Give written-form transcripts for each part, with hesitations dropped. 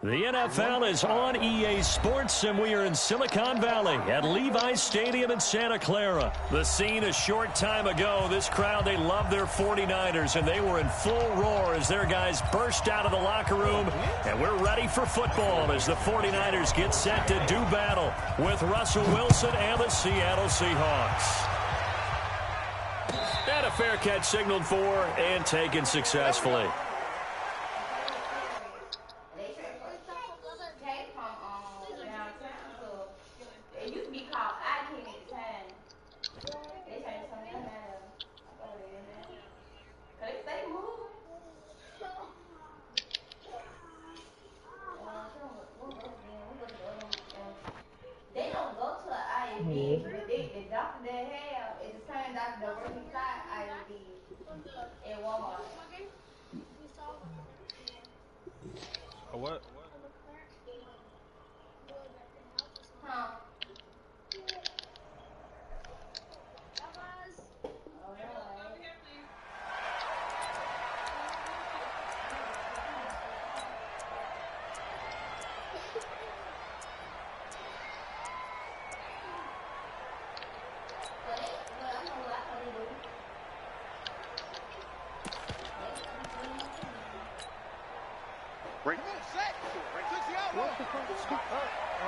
The NFL is on EA Sports, and we are in Silicon Valley at Levi's Stadium in Santa Clara. The scene a short time ago. This crowd, they love their 49ers, and they were in full roar as their guys burst out of the locker room. And we're ready for football as the 49ers get set to do battle with Russell Wilson and the Seattle Seahawks. And a fair catch signaled for and taken successfully. What?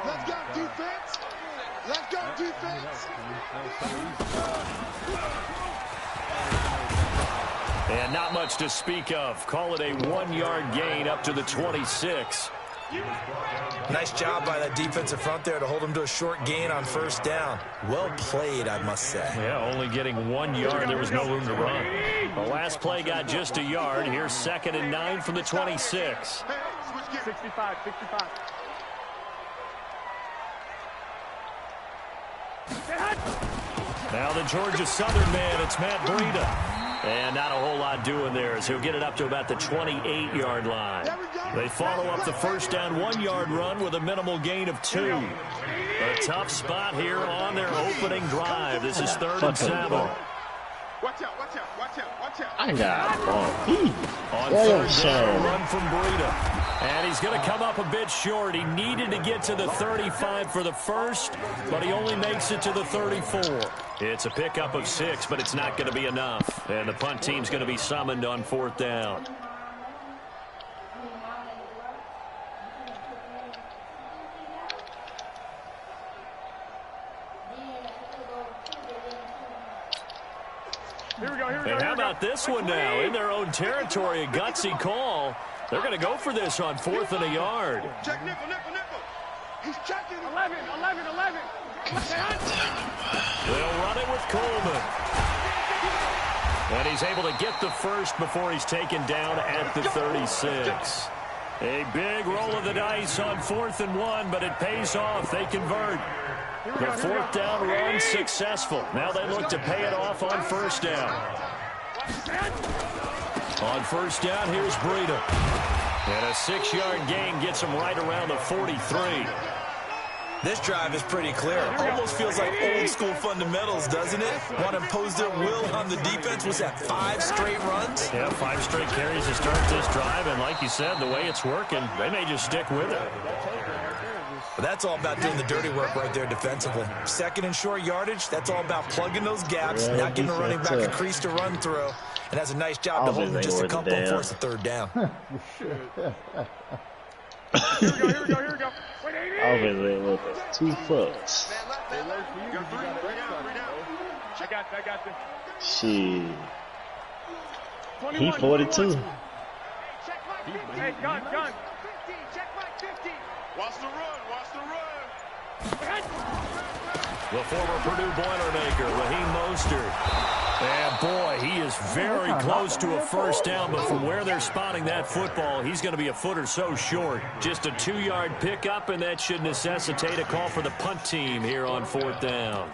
Let's go, defense! Let's go, defense! And not much to speak of. Call it a 1-yard gain up to the 26. Nice job by that defensive front there to hold him to a short gain on first down. Well played, I must say. Yeah, only getting 1 yard. There was no room to run. The last play got just a yard. Here's 2nd and 9 from the 26. 65. Now the Georgia Southern man, it's Matt Breida. And not a whole lot doing there as he'll get it up to about the 28-yard line. They follow up the first down 1-yard run with a minimal gain of 2. A tough spot here on their opening drive. This is 3rd and 7. Watch out. I got on 3rd down, run from Breida. And he's going to come up a bit short. He needed to get to the 35 for the first, but he only makes it to the 34. It's a pickup of 6, but it's not going to be enough. And the punt team's going to be summoned on 4th down. And how about this one now? In their own territory, a gutsy call. They're going to go for this on 4th and a yard. Check nickel. He's checking. 11. They'll run it with Coleman. And he's able to get the first before he's taken down at the 36. A big roll of the dice on 4th and 1, but it pays off. They convert. The 4th down run successful. Now they look to pay it off on 1st down. On 1st down, here's Breida. And a 6-yard gain gets him right around the 43. This drive is pretty clear. Almost feels like old school fundamentals, doesn't it? Want to impose their will on the defense. Was that 5 straight runs? Yeah, 5 straight carries to start this drive. And like you said, the way it's working, they may just stick with it. But that's all about doing the dirty work right there defensively. 2nd and short yardage, that's all about plugging those gaps, not getting the running back a crease to run through. And has a nice job to hold him just a couple and force a 3rd down. Here we go. Obviously, with 2 foots. I got this. Shit. He 42. Hey, gun. 50. Check my 50. Watch the run. The former Purdue Boilermaker, Raheem Mostert. And boy, he is very close to a 1st down, but from where they're spotting that football, he's going to be a foot or so short. Just a 2-yard pickup, and that should necessitate a call for the punt team here on 4th down.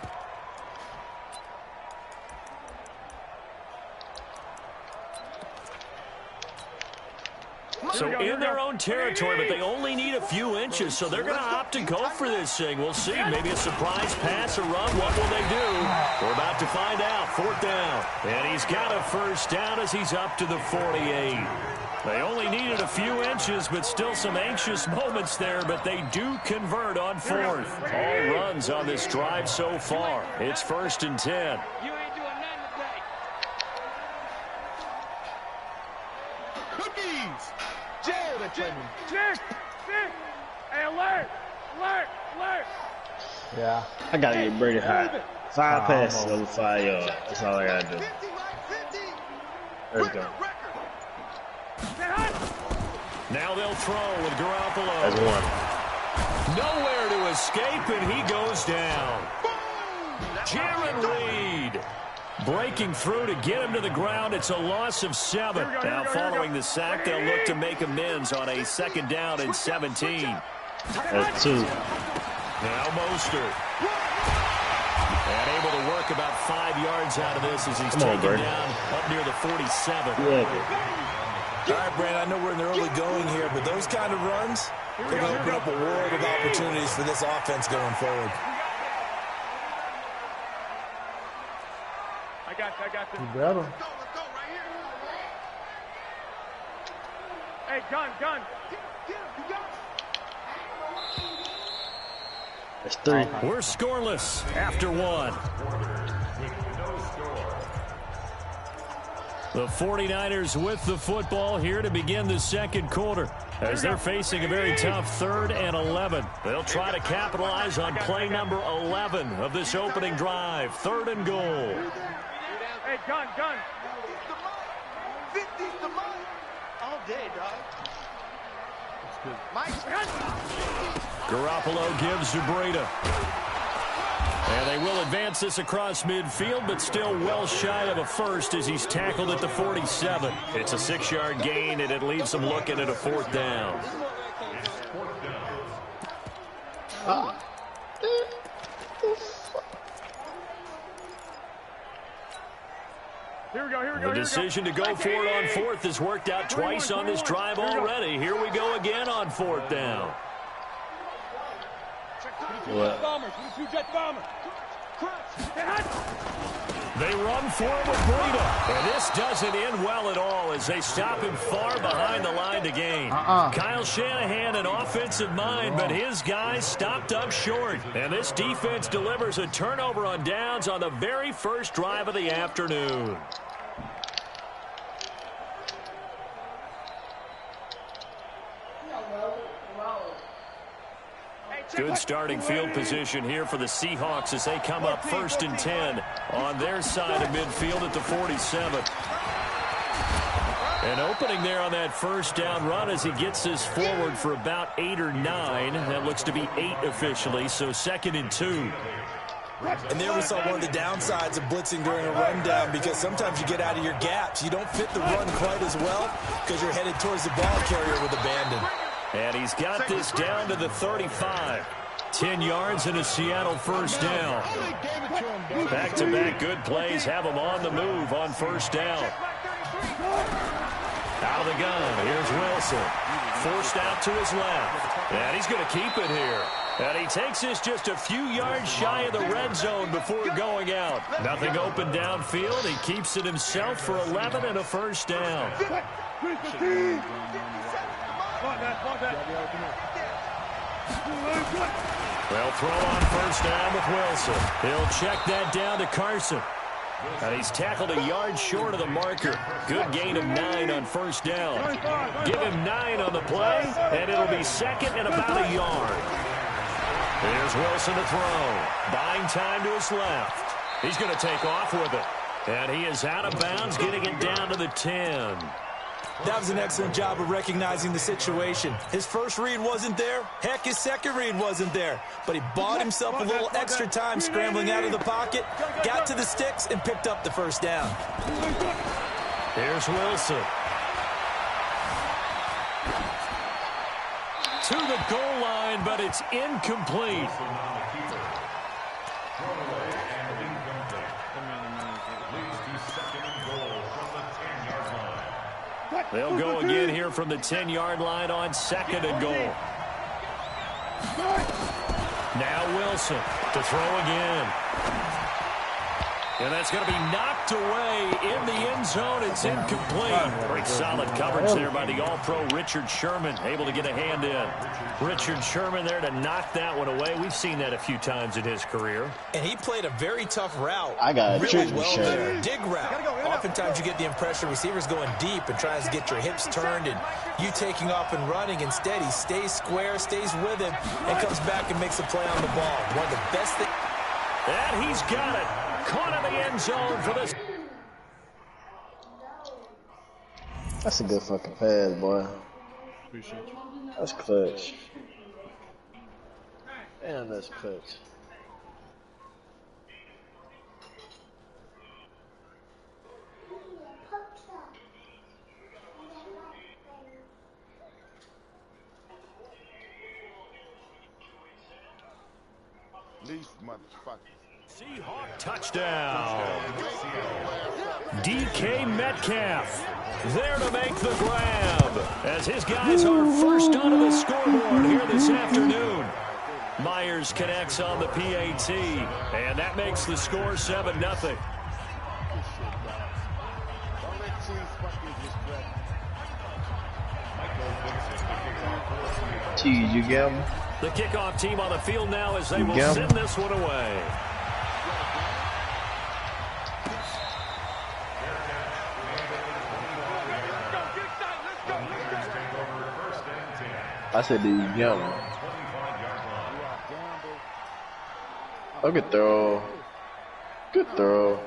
So in their own territory, but they only need a few inches, so they're going to opt to go for this thing. We'll see. Maybe a surprise pass or run. What will they do? We're about to find out. 4th down. And he's got a first down as he's up to the 48. They only needed a few inches, but still some anxious moments there, but they do convert on 4th. All runs on this drive so far. It's 1st and 10. You ain't doing nothing today. Cookies! Jail, they claim him. Six. Hey, alert. Yeah. I gotta get Brady high. 5 passes over 5 yards. That's all I gotta do. 50 like 50. There we go. Now they'll throw with Garoppolo. That's 1. Nowhere to escape, and he goes down. Jaron Reed breaking through to get him to the ground. It's a loss of 7. Now following the sack, they'll look to make amends on a 2nd down and 17. That's 2. Now Mostert. And able to work about 5 yards out of this as he's taken down up near the 47. Yeah. All right, Brandon, I know we're in the early going here, but those kind of runs, they're going to open up a world of opportunities for this offense going forward. I got this. You better. Let's go right here. Hey, gun. Get him, you got him. That's 3. We're scoreless after 1. The 49ers with the football here to begin the 2nd quarter as they're facing a very tough 3rd and 11. They'll try to capitalize on play number 11 of this opening drive. 3rd and goal. Hey, gun. 50's the money. All day, dog. Mike. Garoppolo gives to Breida. And they will advance this across midfield, but still well shy of a first as he's tackled at the 47. It's a 6-yard gain, and it leaves them looking at a 4th down. Here we go. The decision to go for it on 4th has worked out twice on this drive already. Here we go again on 4th down. What? They run for it with Breida. And this doesn't end well at all as they stop him far behind the line to gain. Kyle Shanahan, an offensive mind, but his guys stopped up short. And this defense delivers a turnover on downs on the very first drive of the afternoon. Good starting field position here for the Seahawks as they come up 1st and 10 on their side of midfield at the 47. An opening there on that 1st down run as he gets this forward for about 8 or 9. That looks to be 8 officially, so 2nd and 2. And there we saw one of the downsides of blitzing during a rundown because sometimes you get out of your gaps. You don't fit the run quite as well because you're headed towards the ball carrier with abandon. And he's got this down to the 35. 10 yards and a Seattle 1st down. Back-to-back good plays have him on the move on 1st down. Out of the gun, here's Wilson. Forced out to his left. And he's going to keep it here. And he takes this just a few yards shy of the red zone before going out. Nothing open downfield. He keeps it himself for 11 and a 1st down. They'll throw on 1st down with Wilson. He'll check that down to Carson. And he's tackled a yard short of the marker. Good gain of 9 on 1st down. Give him 9 on the play, and it'll be 2nd and about a yard. Here's Wilson to throw. Buying time to his left. He's going to take off with it. And he is out of bounds, getting it down to the 10. That was an excellent job of recognizing the situation. His first read wasn't there. Heck, his second read wasn't there. But he bought himself a little extra time scrambling out of the pocket, got to the sticks, and picked up the 1st down. Here's Wilson. To the goal line, but it's incomplete. They'll go again here from the 10-yard line on 2nd and goal. Now Wilson to throw again. And that's going to be knocked away in the end zone. It's incomplete. Great solid coverage there by the All-Pro Richard Sherman. Able to get a hand in. Richard Sherman there to knock that one away. We've seen that a few times in his career. And he played a very tough route. I got really well there. Dig route. Oftentimes you get the impression receivers going deep and tries to get your hips turned and you taking off and running. Instead, he stays square, stays with him, and comes back and makes a play on the ball. One of the best things. And he's got it. Caught in the end zone for this. That's a good fucking pass, boy. That's clutch. Damn, that's clutch. Leaf, motherfucker. Seahawk touchdown. DK Metcalf there to make the grab as his guys are first onto the scoreboard here this afternoon. Myers connects on the PAT, and that makes the score 7-0. Cheese, you get him? The kickoff team on the field now as they will send this one away. I said, do you get him? Oh, good throw. Good throw.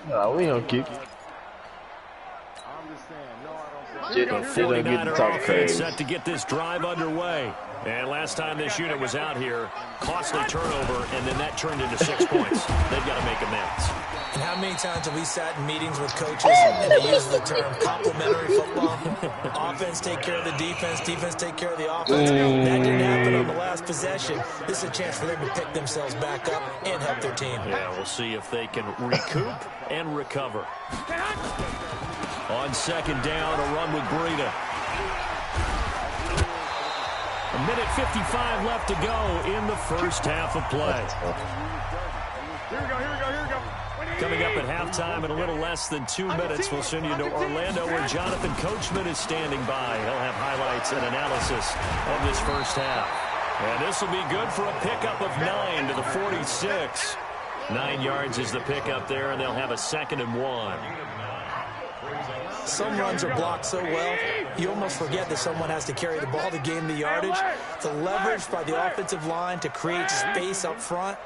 Nah, we don't kick. The 49er offense set to get this drive underway. And last time this unit was out here, costly turnover, and then that turned into 6 points. They've got to make amends. And how many times have we sat in meetings with coaches and they use the term complementary football? Offense take care of the defense, defense take care of the offense. That didn't happen on the last possession. This is a chance for them to pick themselves back up and help their team. Yeah, we'll see if they can recoup and recover. On 2nd down, a run with Breida. A minute 55 left to go in the first half of play. Here we go, here we go, here we go. Coming up at halftime in a little less than 2 minutes, we'll send you to Orlando where Jonathan Coachman is standing by. He'll have highlights and analysis of this first half. And this will be good for a pickup of 9 to the 46. 9 yards is the pickup there, and they'll have a 2nd and 1. Some runs are blocked so well, you almost forget that someone has to carry the ball to gain the yardage. The leverage by the offensive line to create space up front,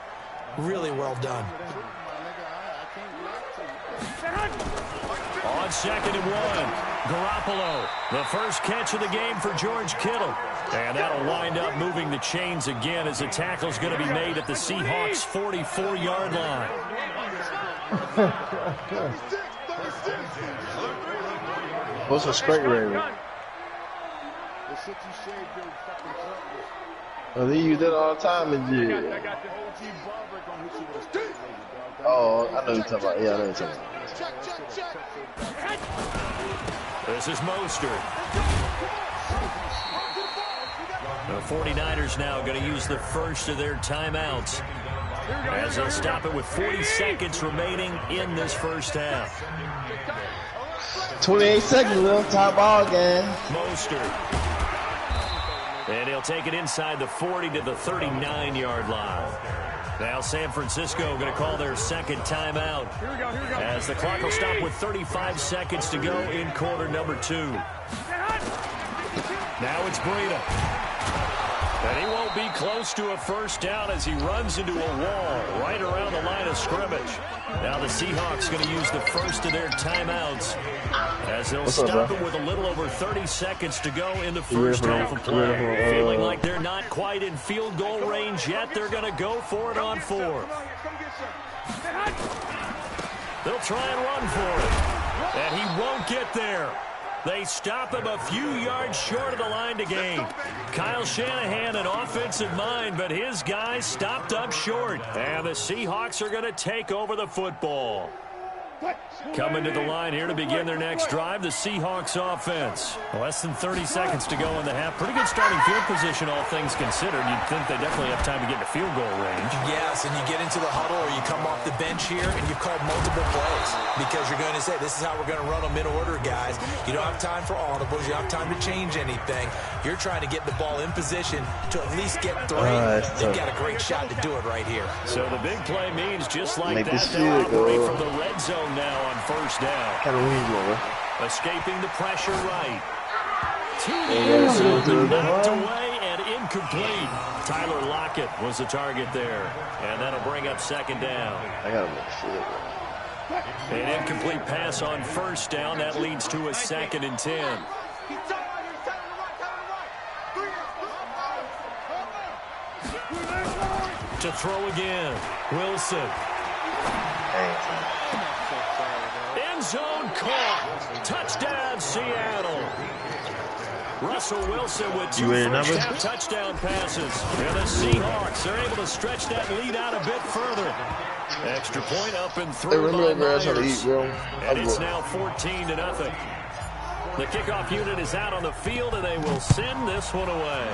really well done. On 2nd and 1, Garoppolo, the first catch of the game for George Kittle. And that'll wind up moving the chains again as the tackle's going to be made at the Seahawks' 44-yard line. What's a straight rating? Oh, they use that all the time in jail. Oh, I know you're talking about. Yeah, I know you're talking about. This is Mostert. The 49ers now going to use the first of their timeouts as they'll stop it with 40 seconds remaining in this first half. 28 seconds, little top ball game. Mostert. And he'll take it inside the 40 to the 39-yard line. Now San Francisco going to call their 2nd timeout as the clock will stop with 35 seconds to go in quarter number 2. Now it's Breida. And he won't be close to a first down as he runs into a wall right around the line of scrimmage. Now the Seahawks going to use the first of their timeouts as they'll stop it with a little over 30 seconds to go in the first half of play. Feeling like they're not quite in field goal range yet, they're going to go for it on 4th. They'll try and run for it. And he won't get there. They stop him a few yards short of the line to gain. Kyle Shanahan, an offensive mind, but his guys stopped up short. And the Seahawks are going to take over the football. Coming to the line here to begin their next drive, the Seahawks offense. Less than 30 seconds to go in the half. Pretty good starting field position, all things considered. You'd think they definitely have time to get to field goal range. Yes, and you get into the huddle or you come off the bench here and you've called multiple plays because you're going to say, this is how we're going to run them in order, guys. You don't have time for audibles. You don't have time to change anything. You're trying to get the ball in position to at least get 3. They've got a great shot to do it right here. So the big play means just like that, they'll operate from the red zone now on first down. Escaping the pressure right. Knocked away and incomplete. Tyler Lockett was the target there. And that'll bring up second down. I gotta make sure. An incomplete pass on first down. That leads to a 2nd and 10. To throw again. Wilson. End zone caught. Touchdown, Seattle. Russell Wilson with 2 first-half touchdown passes. And the Seahawks are able to stretch that lead out a bit further. Extra point up and through by Myers. And it's now 14-0. The kickoff unit is out on the field, and they will send this one away.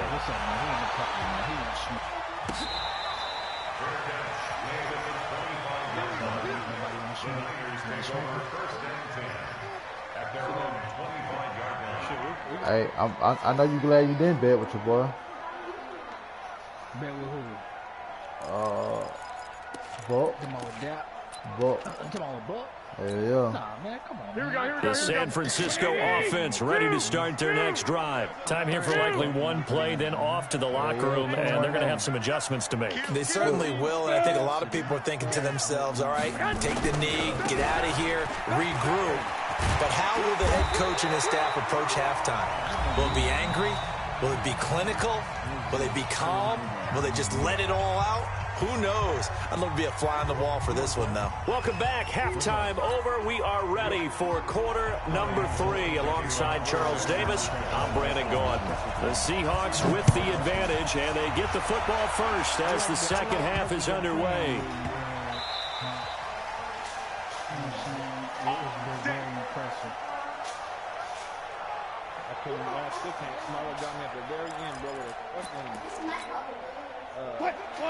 Hey, I know you glad you didn't bet with your boy. Bet with who? Buck. Come on with that. Buck. Come on with Buck. Yeah. Nah, man, come on. Here we go. The San Francisco offense ready to start their next drive. Time here for likely one play, then off to the locker room, and they're going to have some adjustments to make. They certainly will, and I think a lot of people are thinking to themselves, all right, take the knee, get out of here, regroup. But how will the head coach and his staff approach halftime? Will it be angry? Will it be clinical? Will they be calm? Will they just let it all out? Who knows? I'd love to be a fly on the wall for this one, though. Welcome back. Halftime over. We are ready for quarter number 3. Alongside Charles Davis, I'm Brandon Gordon. The Seahawks with the advantage, and they get the football first as the second half is underway.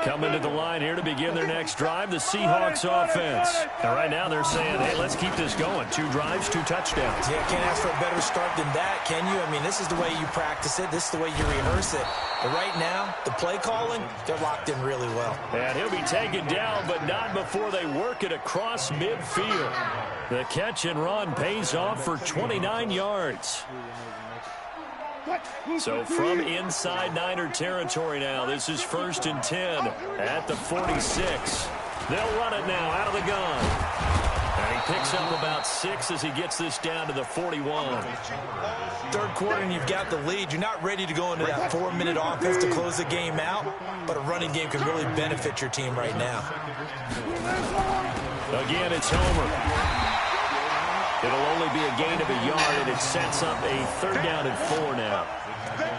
Coming to the line here to begin their next drive, the Seahawks offense. And right now they're saying, hey, let's keep this going. 2 drives, 2 touchdowns. Yeah, can't ask for a better start than that, can you? I mean, this is the way you practice it. This is the way you rehearse it. But right now, the play calling, they're locked in really well. And he'll be taken down, but not before they work it across midfield. The catch and run pays off for 29 yards. So from inside Niner territory now, this is 1st and 10 at the 46. They'll run it now out of the gun. And he picks up about 6 as he gets this down to the 41. Third quarter and you've got the lead. You're not ready to go into that 4-minute offense to close the game out, but a running game can really benefit your team right now. Again, it's Homer. It'll only be a gain of a yard, and it sets up a 3rd down and 4 now.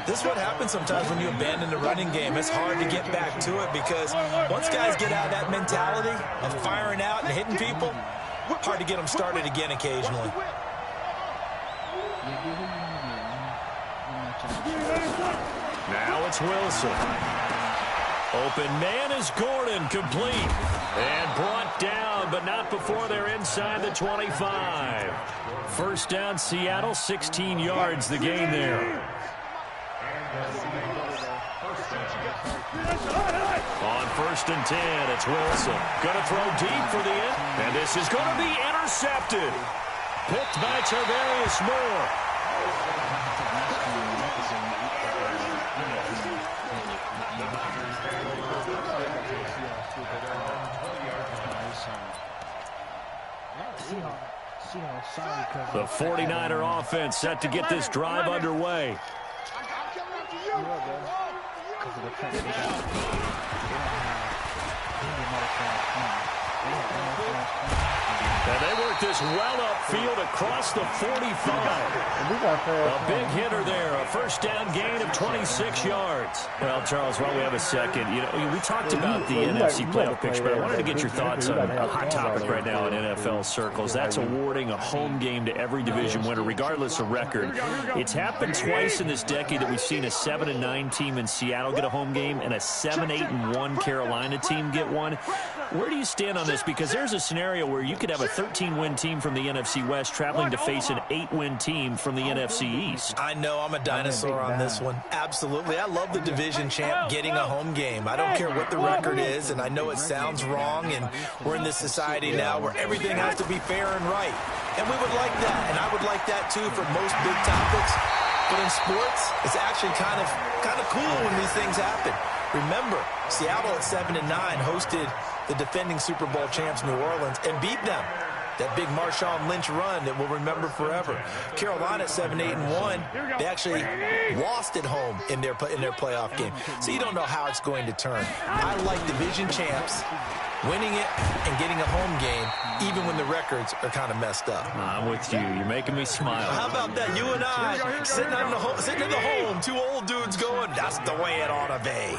This is what happens sometimes when you abandon the running game. It's hard to get back to it because once guys get out of that mentality of firing out and hitting people, hard to get them started again occasionally. Now it's Wilson. Open man is Gordon, complete. And brought down, but not before they're inside the 25. First down, Seattle, 16 yards the gain there. On 1st and 10, it's Wilson. Going to throw deep for the end. And this is going to be intercepted. Picked by Tarvarius Moore. The 49er offense set to get this drive underway. And they work this well upfield across the 45. A big hitter there. A first down gain of 26 yards. Well, Charles, while we have a second, we talked about the NFC playoff picture, but I wanted to get your thoughts on a hot topic right now in NFL circles. That's awarding a home game to every division winner, regardless of record. It's happened twice in this decade that we've seen a 7-9 team in Seattle get a home game and a 7-8-1 Carolina team get one. Where do you stand on this? Because there's a scenario where you could have a 13-win team from the NFC West traveling to face an 8-win team from the NFC East. I know I'm a dinosaur on this one. Absolutely. I love the division champ getting a home game. I don't care what the record is, and I know it sounds wrong, and we're in this society now where everything has to be fair and right. And we would like that, and I would like that too for most big topics. But in sports, it's actually kind of cool when these things happen. Remember, Seattle at 7-9 hosted the defending Super Bowl champs New Orleans and beat them. That big Marshawn Lynch run that we'll remember forever. Carolina at 7-8-1, they actually lost at home in their playoff game. So you don't know how it's going to turn. I like division champs winning it and getting a home game, even when the records are kind of messed up. I'm with you. You're making me smile. How about that? You and I sitting in the home, two old dudes going, that's the way it ought to be.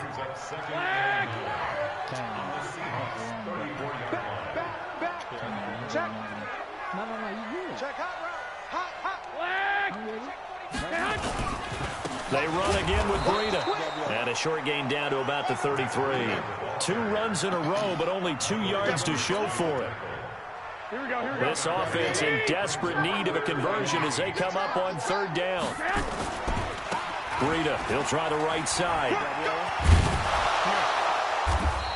Check. No, you good. Check hot. They run again with Breida. And a short gain down to about the 33. 2 runs in a row, but only 2 yards to show for it. Here we go. This offense in desperate need of a conversion as they come up on 3rd down. Breida, he'll try the right side.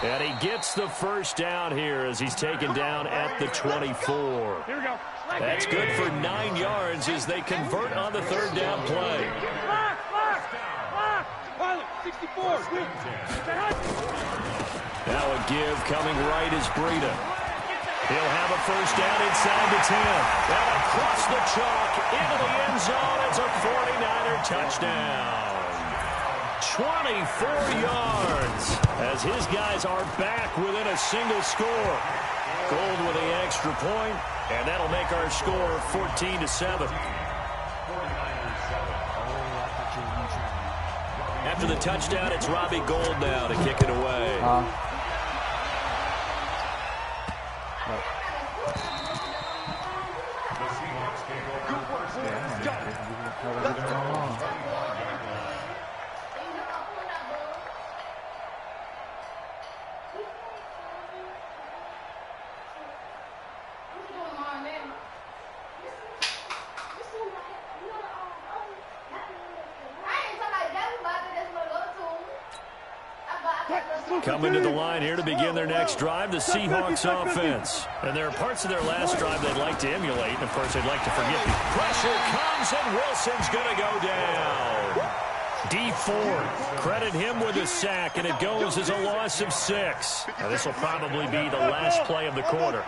And he gets the first down here as he's taken down at the 24. Here we go. That's good for 9 yards as they convert on the 3rd down play. 64. Now a give coming right is Breida. He'll have a first down inside the 10. And across the chalk into the end zone. It's a 49er touchdown. 24 yards as his guys are back within a single score. Gold with the extra point, and that'll make our score 14-7. After the touchdown, it's Robbie Gould now to kick it away. Coming to the line here to begin their next drive, the Seahawks offense. And there are parts of their last drive they'd like to emulate, and of course they'd like to forget. Pressure comes, and Wilson's going to go down. D Ford, credit him with a sack, and it goes as a loss of 6. Now this will probably be the last play of the quarter.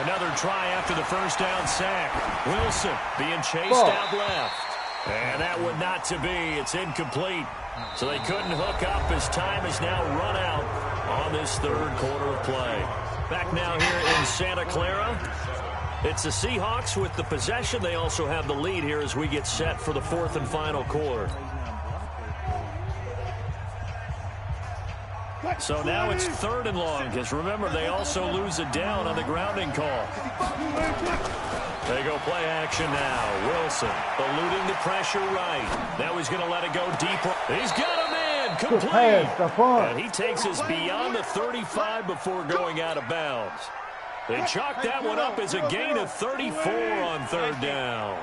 Another try after the first down sack. Wilson being chased out left. And that would not to be. It's incomplete. So they couldn't hook up as time has now run out on this 3rd quarter of play. Back now here in Santa Clara. It's the Seahawks with the possession. They also have the lead here as we get set for the 4th and final quarter. So now it's 3rd and long, because remember, they also lose a down on the grounding call. They go play action now. Wilson eluding the pressure right. Now he's going to let it go deeper. He's got a man complete. And he takes us beyond the 35 before going out of bounds. They chalk that one up as a gain of 34 on 3rd down.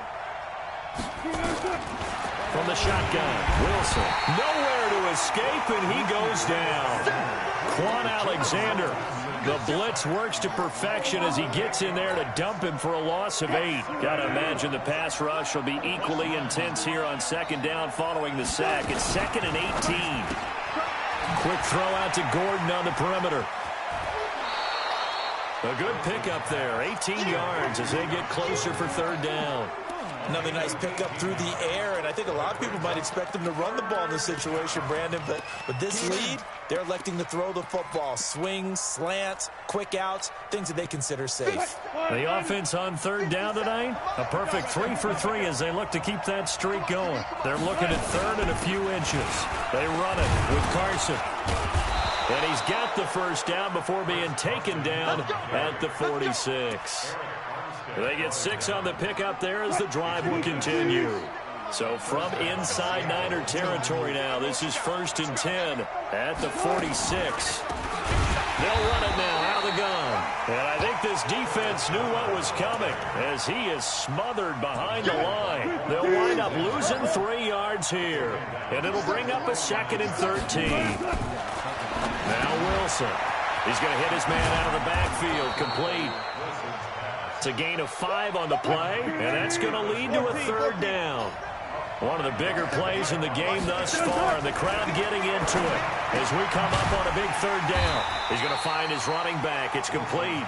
From the shotgun, Wilson nowhere to escape, and he goes down. Quan Alexander, the blitz works to perfection as he gets in there to dump him for a loss of 8. Gotta imagine the pass rush will be equally intense here on 2nd down following the sack. It's 2nd and 18. Quick throw out to Gordon on the perimeter. A good pickup there, 18 yards as they get closer for 3rd down. Another nice pickup through the air, and I think a lot of people might expect them to run the ball in this situation, Brandon, but with this lead, they're electing to throw the football. Swings, slants, quick outs, things that they consider safe. The offense on third down tonight, a perfect 3 for 3 as they look to keep that streak going. They're looking at third and a few inches. They run it with Carson. And he's got the first down before being taken down at the 46. They get 6 on the pickup there as the drive will continue. So from inside Niner territory now, this is 1st and 10 at the 46. They'll run it now out of the gun. And I think this defense knew what was coming as he is smothered behind the line. They'll wind up losing 3 yards here. And it'll bring up a 2nd and 13. Now Wilson. He's going to hit his man out of the backfield. Complete. It's a gain of 5 on the play, and that's going to lead to a 3rd down. One of the bigger plays in the game thus far, and the crowd getting into it as we come up on a big 3rd down. He's going to find his running back. It's complete.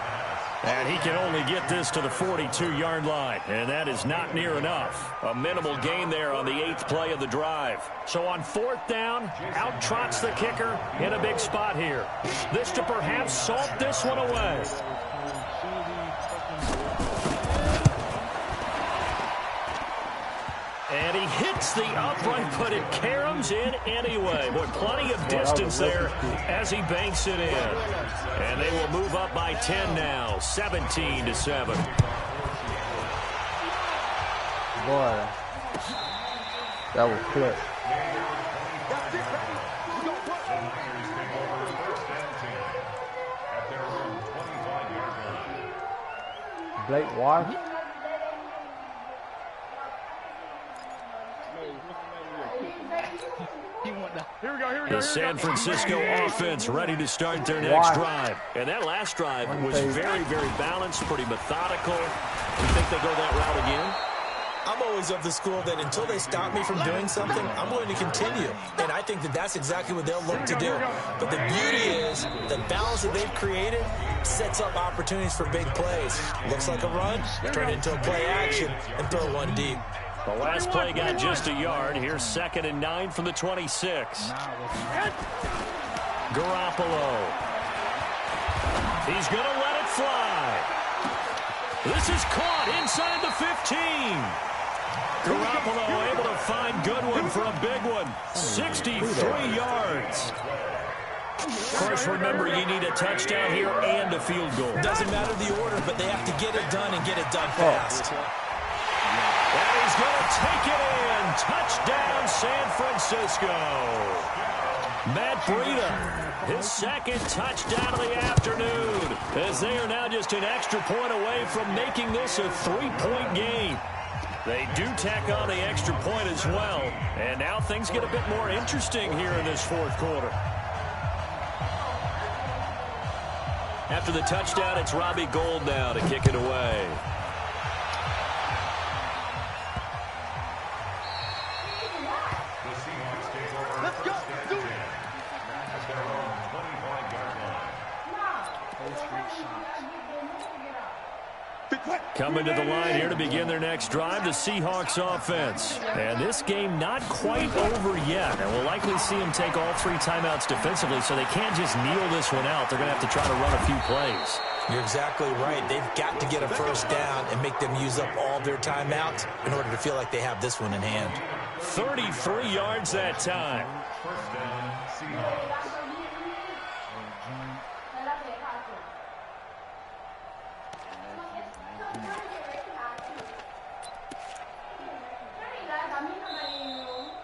And he can only get this to the 42-yard line, and that is not near enough. A minimal gain there on the 8th play of the drive. So on 4th down, out trots the kicker in a big spot here. This to perhaps salt this one away. And he hits the upright, but it caroms in anyway. Boy, plenty of distance there as he banks it in. And they will move up by 10 now, 17-7. Boy, that was quick. Blake Washington. The San Francisco offense ready to start their next drive. And that last drive was very, very balanced, pretty methodical. You think they go that route again? I'm always of the school that until they stop me from doing something, I'm going to continue. And I think that that's exactly what they'll look to do. But the beauty is the balance that they've created sets up opportunities for big plays. Looks like a run, turn it into a play action, and throw one deep. The last play got just a yard. Here's 2nd and 9 from the 26. Garoppolo. He's going to let it fly. This is caught inside the 15. Garoppolo able to find Goodwin for a big one. 63 yards. Of course, remember, you need a touchdown here and a field goal. Doesn't matter the order, but they have to get it done and get it done fast. And he's going to take it in. Touchdown, San Francisco. Matt Breida, his 2nd touchdown of the afternoon, as they are now just an extra point away from making this a 3-point game. They do tack on the extra point as well, and now things get a bit more interesting here in this 4th quarter. After the touchdown, it's Robbie Gould now to kick it away. Coming to the line here to begin their next drive, the Seahawks offense. And this game not quite over yet. And we'll likely see them take all 3 timeouts defensively, so they can't just kneel this one out. They're going to have to try to run a few plays. You're exactly right. They've got to get a first down and make them use up all their timeouts in order to feel like they have this one in hand. 33 yards that time.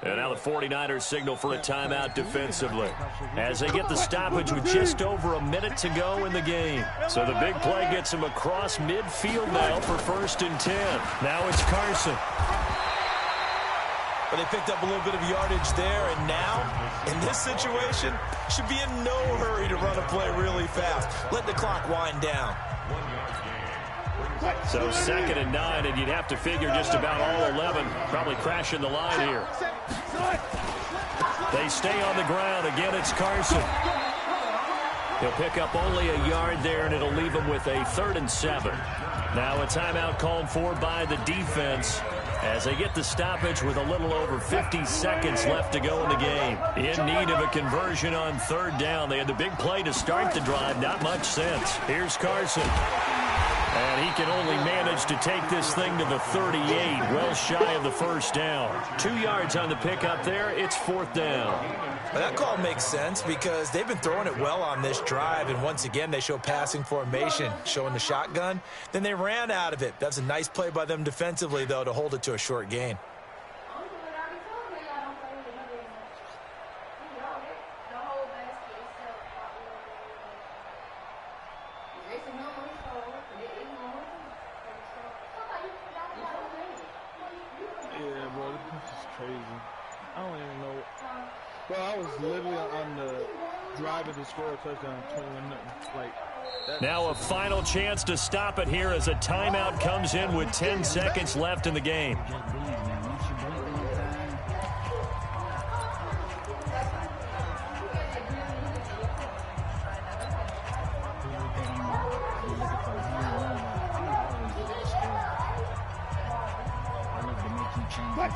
And now the 49ers signal for a timeout defensively as they get the stoppage with just over a minute to go in the game. So the big play gets them across midfield now for 1st and 10. Now it's Carson. But they picked up a little bit of yardage there, and now, in this situation, should be in no hurry to run a play really fast. Let the clock wind down. So 2nd and 9, and you'd have to figure just about all 11 probably crashing the line here. They stay on the ground. Again, it's Carson. He'll pick up only a yard there, and it'll leave him with a 3rd and 7. Now a timeout called for by the defense as they get the stoppage with a little over 50 seconds left to go in the game. In need of a conversion on third down. They had the big play to start the drive. Not much sense. Here's Carson. And he can only manage to take this thing to the 38, well shy of the first down. 2 yards on the pickup there. It's fourth down. Well, that call makes sense because they've been throwing it well on this drive, and once again they show passing formation, showing the shotgun. Then they ran out of it. That's a nice play by them defensively, though, to hold it to a short gain. Bro, I was literally on the drive to score a touchdown, 21-0. Like that. Now a final chance to stop it here as a timeout comes in with 10 seconds left in the game.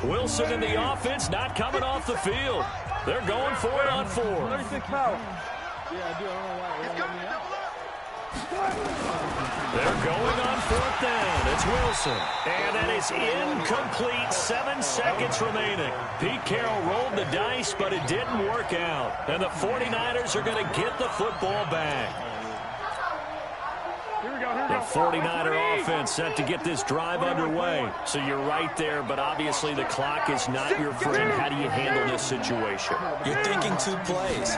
Wilson in the offense, not coming off the field. They're going for it on 4. 36 foul. Yeah, I do. I don't know why. They're going on fourth down. It's Wilson. And that is incomplete. 7 seconds remaining. Pete Carroll rolled the dice, but it didn't work out. And the 49ers are going to get the football back. The 49er offense set to get this drive underway. So you're right there, but obviously the clock is not your friend. How do you handle this situation? You're thinking 2 plays.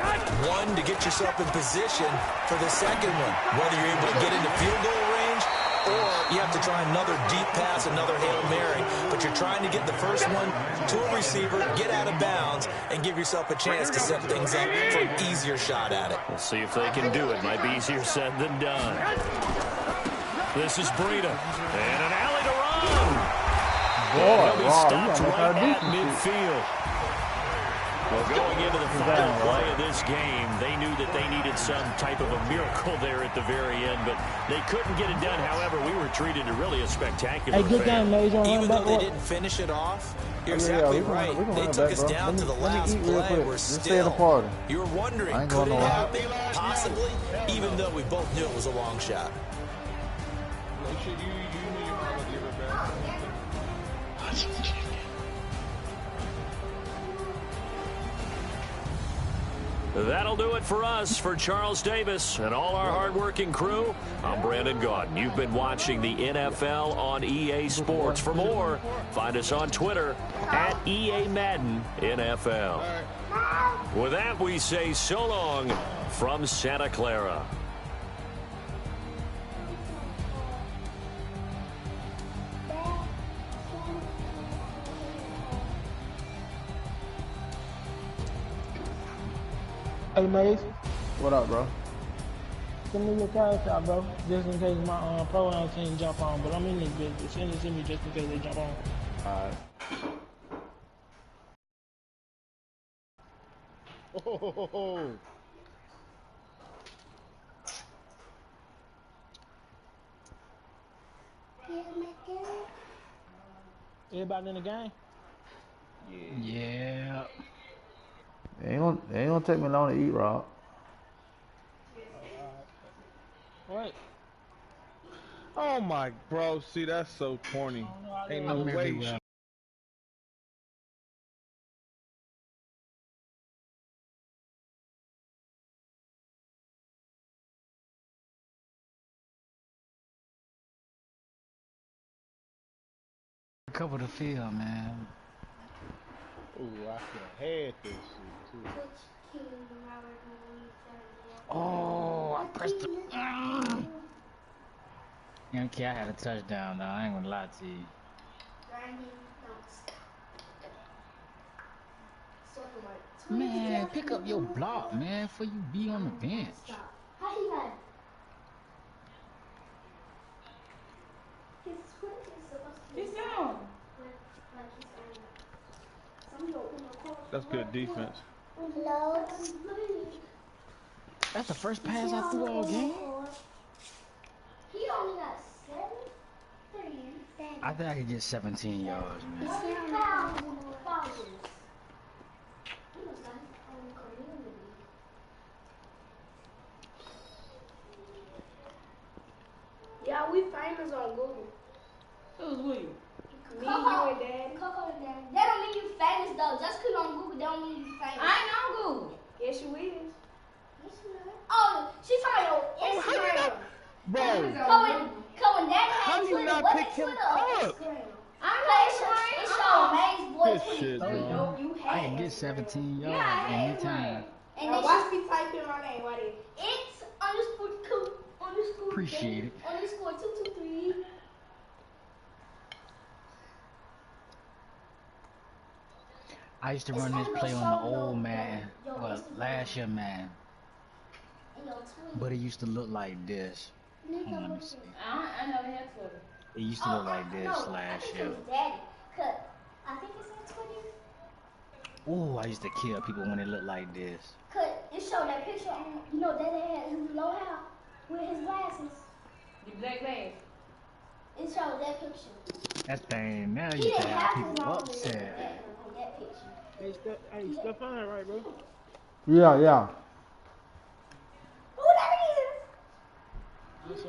One, to get yourself in position for the second one, whether you're able to get into field goal range or you have to try another deep pass, another Hail Mary. But you're trying to get the first one to a receiver, get out of bounds, and give yourself a chance to set things up for an easier shot at it. We'll see if they can do it. Might be easier said than done. This is Breida. And an alley to run. He'll be stopped right at midfield. Well, going into the final play of this game, they knew that they needed some type of a miracle there at the very end, but they couldn't get it done. However, we were treated to really a spectacular affair. Good game, Mays. Even though they didn't finish it off, you're exactly right. They took us down to the last play. We're still. You were wondering, could it happen? Possibly, even though we both knew it was a long shot. That'll do it for us. For Charles Davis and all our hardworking crew, I'm Brandon Gaudin. You've been watching the NFL on EA Sports. For more, find us on Twitter at EA Madden NFL. With that, we say so long from Santa Clara. Hey, Mays. What up, bro? Send me your cash out, bro. Just in case my program team jump on. But I'm in this bitch. Send it to me just in case they jump on. Alright. Oh. Everybody in the game? Yeah. It ain't gonna take me long to eat, Rob. What? Oh my, bro. See, that's so corny. Ain't no way. Cover the field, man. Ooh, I could have had this shit too. Oh, I pressed the. Okay, I had a touchdown though. I ain't gonna lie to you. Man, pick up your block, man, before you be on the bench. That's good defense. That's the first pass I threw all game. He only got 7 3 I think I could get 17 yards, man. Yeah, we famous on Google. Who's we? Me, you, and Dad. Coco and Dad. That don't mean you famous though. Just cause on Google, that don't mean you famous. I ain't on Google. Yes, you is. Yes, you is. Oh, she's talking about Instagram. Bro. Coco and Dad How had do you Twitter. not What's pick him Twitter? up? I'm It showed Mays boy This tweet. shit, bro. No, you I had can get it. 17 yards Yeah, anytime. And Now then watch me type in my name. What is it's underscore cool underscore Appreciate it. underscore 223. I used to run this play on the old Madden, well, last year Madden, but it used to look like this. Hold on, let me see. I never had Twitter. It used to look like this last year. Daddy, cause I think it's on Twitter. Ooh, I used to kill people when it looked like this. Cause it showed that picture on, you know, Daddy had his low hair with his glasses. The black glass. It showed that picture. That thing, now He you didn't can have have his people mom upset. on that picture. Hey, Stefan, right, bro? Yeah, yeah. Who that is?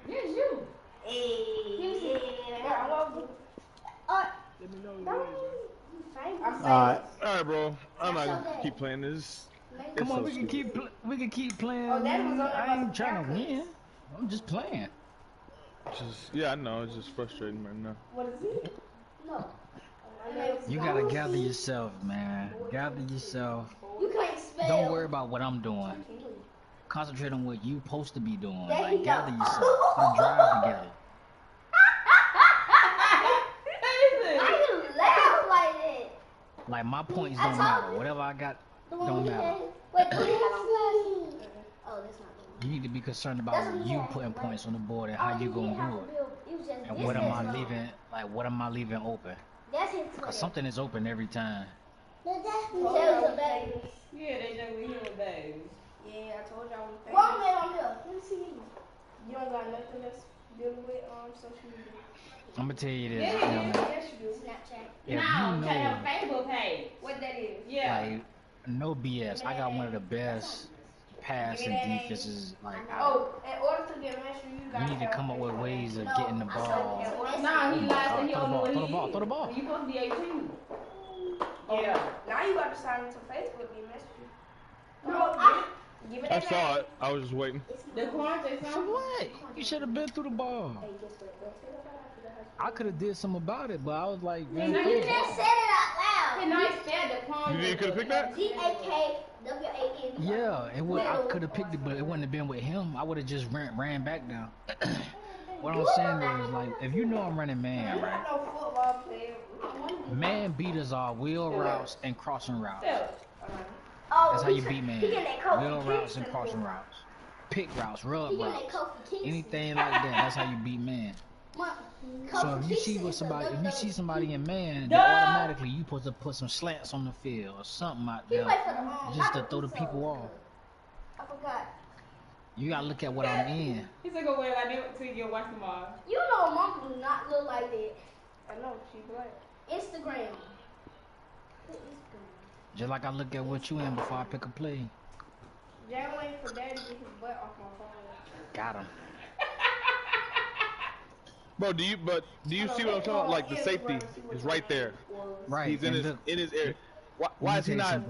Yes, you. Hey, I love you. Let me know who it is, I'm Alright. All right, bro. I'm not gonna keep playing this. Come on, so we can keep playing. Oh, that was on I ain't the trying to win. I'm just playing. Yeah, I know. It's just frustrating right now. What is it? No. You gotta gather yourself, man. Gather yourself. You can't spell. Don't worry about what I'm doing. Concentrate on what you supposed to be doing. There Like, you gather go. yourself. Put a drive together. Why you laugh like that? Like, my points don't matter. Whatever I got don't matter. Wait, do you have on glasses? Oh, that's not good. You need to be concerned about you putting points on the board and how you gonna do it. And what am I leaving? Like, what am I leaving open? That's his Cause something is open every time. That's a baby. Yeah, they just we here with babies. Yeah, I told y'all we One famous. man on here. Let me see you. You don't got nothing that's dealing with social media. I'm gonna tell you this. Yeah, Yes, you do. Snapchat. If No, you they have a know, Facebook page. What that is? Yeah. like, no BS. I got one of the best pass and defenses. Like, Oh, in order to get master, you got you need to come up with ways of getting the ball. Nah, he lied Oh, and he throw the don't know ball, what throw the he ball, is. throw the ball. You supposed to be 18. Yeah. Now you got to sign into Facebook and message you. No, Give it I that saw it. I was just waiting. The Quante For song. what? You should have been through the ball. I could have did something about it, but I was like, man, you throw the just ball. said it out Can loud. I spell the Quante? You could have picked that? G-A-K-W-A-N. Yeah, it would. I could have picked it, but it wouldn't have been with him. I would have just ran back down. What I'm saying is, like, if you know I'm running man, right? No football player. Man beaters are wheel routes and crossing routes. Oh, That's how you beat man. He getting that Kofi Wheel routes and Kingston crossing boy. routes. Pick routes, rub He getting routes. that Kofi Kingston. Anything like that. That's how you beat man. What? So Kofi if you see Kingston what is somebody, a if you see somebody in man, then Duh. automatically you supposed to put some slants on the field or something out He there, played for the just to not throw the Pizza. people off. I forgot. You gotta look at what I'm in. He's like, go wear like that till you get watch tomorrow. You know, mom do not look like that. I know, she black. Instagram. Just like I look at what you in before I pick a play. Jay waiting for daddy to get his butt off my phone. Got him. Bro, do you see what I'm talking about? Like the safety is right there. Right. He's in and his look, area. Why is he not?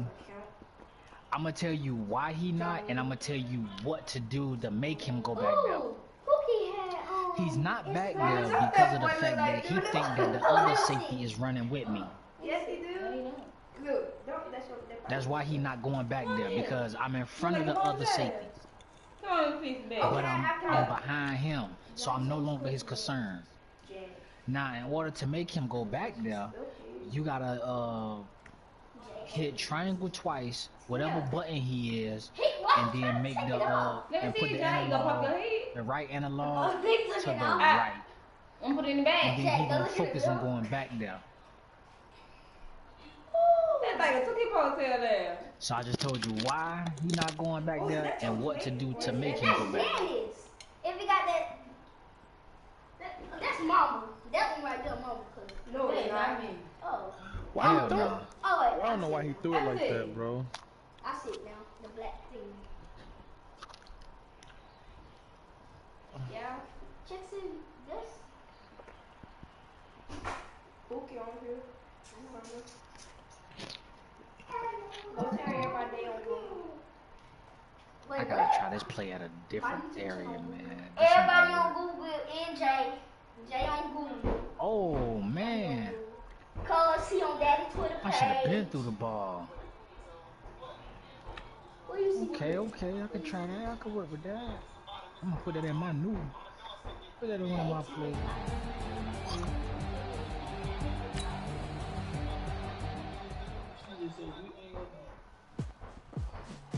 I'm gonna tell you why he not, and I'm gonna tell you what to do to make him go back there. Ooh, Pookie had, He's not back there because of the fact that he think that the other safety is running with me. Yes, he do. Look, don't. That's what. That's why he not going back there, because I'm in front of the other safety, Come on, please, baby. but I'm behind him, so I'm no longer his concern. Now, in order to make him go back there, you gotta hit triangle twice, whatever button he is, and then make the and put the analog, the right analog to the right, I'm gonna put it in the and bag. then he gonna focus on going back there. That thing a cookie ponytail there. So I just told you why he not going back there and what to do to make him go back there. If he got that, that's Mama. That one right there, Mama. No, it's not me. Oh. Why he threw it? Oh, wait. I don't know why he threw it like that, bro. I see it now. The black thing. Yeah. Jackson, this. Bookie on here. Go tell everybody on Google. I gotta try this play at a different area, man. Everybody on Google and Jay. Jay on Google. Oh, man. Cause he on Daddy Twitter page. I should have been through the ball. Where you see Okay. I can try that. I can work with that. I'm gonna put that in my new. Put that in one of my plays.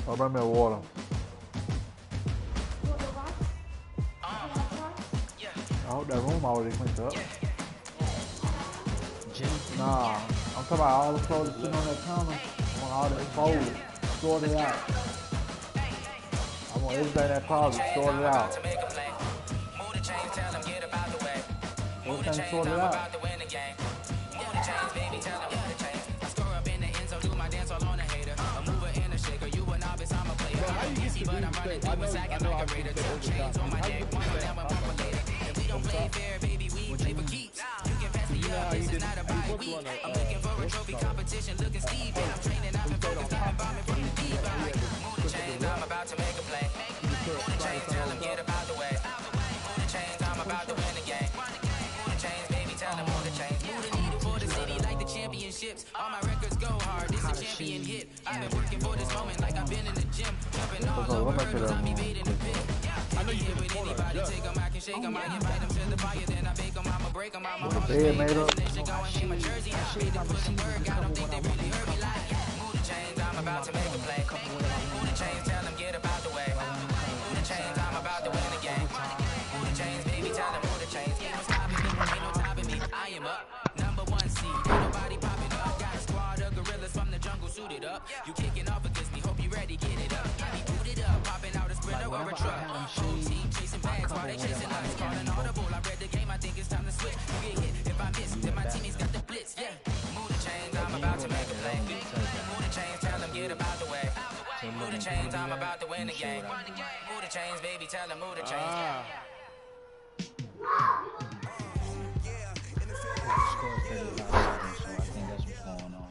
Oh, bring me a water. I hope that room already cleaned up. Nah, I'm talking about all the clothes sitting on that counter. I want all that folded, sorted out. I want everything in that closet sorted out. Everything sorted out. All my records go hard. This a champion hit. I've been working for this moment like I've been in the gym. Jumping all over hurdles, I be made in the pit. I can get with anybody, take them, I can shake them. I invite them to the fire, then I bake them. I'ma break them. I'm a hard to make them. They should go and get my jersey. I made it for the work. I don't think they really heard me like. Move the chains, I'm about to make a play. Move the chains, tell them get about the way. Move the chains, I'm about to win the game. Move the chains, baby, tell them move the chains. Ain't no stopping me, ain't no topping me. I am up, #1 seed. Ain't nobody popping up. Got a squad of gorillas from the jungle suited up. You kicking off against me, hope you ready, get it up. I be booted up, popping out a sprinter or a truck. Whole team chasing bags while they chasing us. Calling audible, I read the game, I think it's time to switch. You get hit if I miss, then my teammates got the blitz. Yeah, move the chains, I'm about to make a play. Move the chains, tell them get about the way. Move the chains, I'm about to win the game. Move the chains, baby, tell them move the chains. Score 35 seconds, so I think that's what's going on.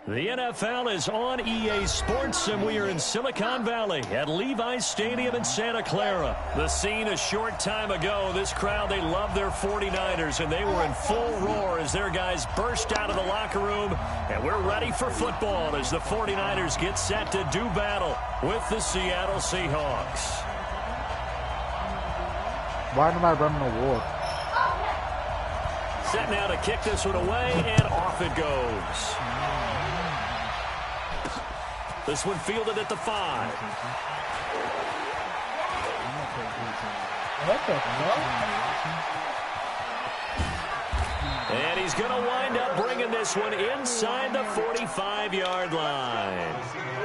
The NFL is on EA Sports, and we are in Silicon Valley at Levi's Stadium in Santa Clara. The scene a short time ago. This crowd, they love their 49ers, and they were in full roar as their guys burst out of the locker room. And we're ready for football as the 49ers get set to do battle with the Seattle Seahawks. Why nobody bring me no water? Set now to kick this one away, and off it goes. This one fielded at the 5. And he's going to wind up bringing this one inside the 45-yard line.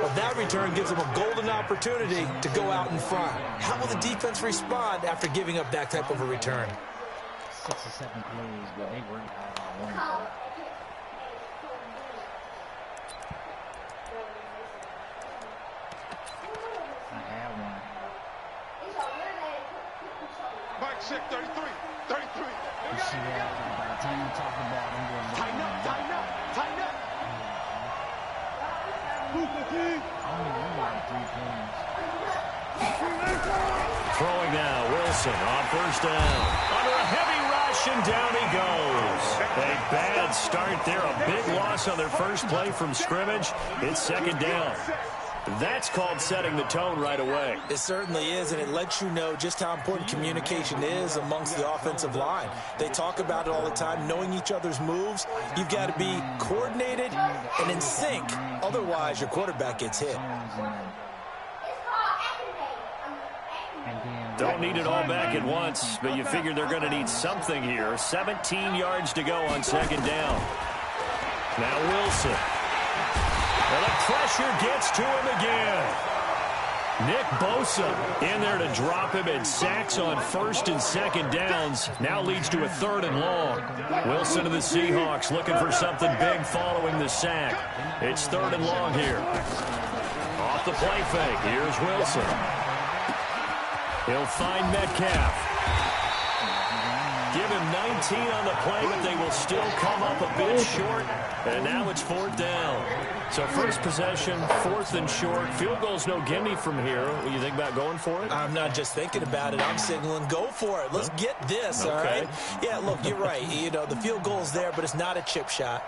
Well, that return gives them a golden opportunity to go out in front. How will the defense respond after giving up that type of a return? 6 or 7 plays, but they worked hard. I had one. Mike check 33. 33. You see that? By the time you talk about them, Tighten up. only like 3 plays. Throwing now, Wilson on first down. Under a heavy rush, and down he goes. A bad start there, a big loss on their first play from scrimmage. It's second down. That's called setting the tone right away. It certainly is, and it lets you know just how important communication is amongst the offensive line. They talk about it all the time, knowing each other's moves. You've got to be coordinated and in sync. Otherwise, your quarterback gets hit. Don't need it all back at once, but you figure they're going to need something here. 17 yards to go on second down. Now Wilson. Well, the pressure gets to him again. Nick Bosa in there to drop him, and sacks on 1st and 2nd downs. Now leads to a 3rd and long. Wilson of the Seahawks looking for something big following the sack. It's 3rd and long here. Off the play fake. Here's Wilson. He'll find Metcalf. Give him 19 on the play, but they will still come up a bit short. And now it's 4th down. So first possession, 4th and short. Field goal's no gimme from here. What do you think about going for it? I'm not just thinking about it. I'm signaling go for it. Let's get this, all right? Yeah, look, you're right. You know, the field goal's there, but it's not a chip shot.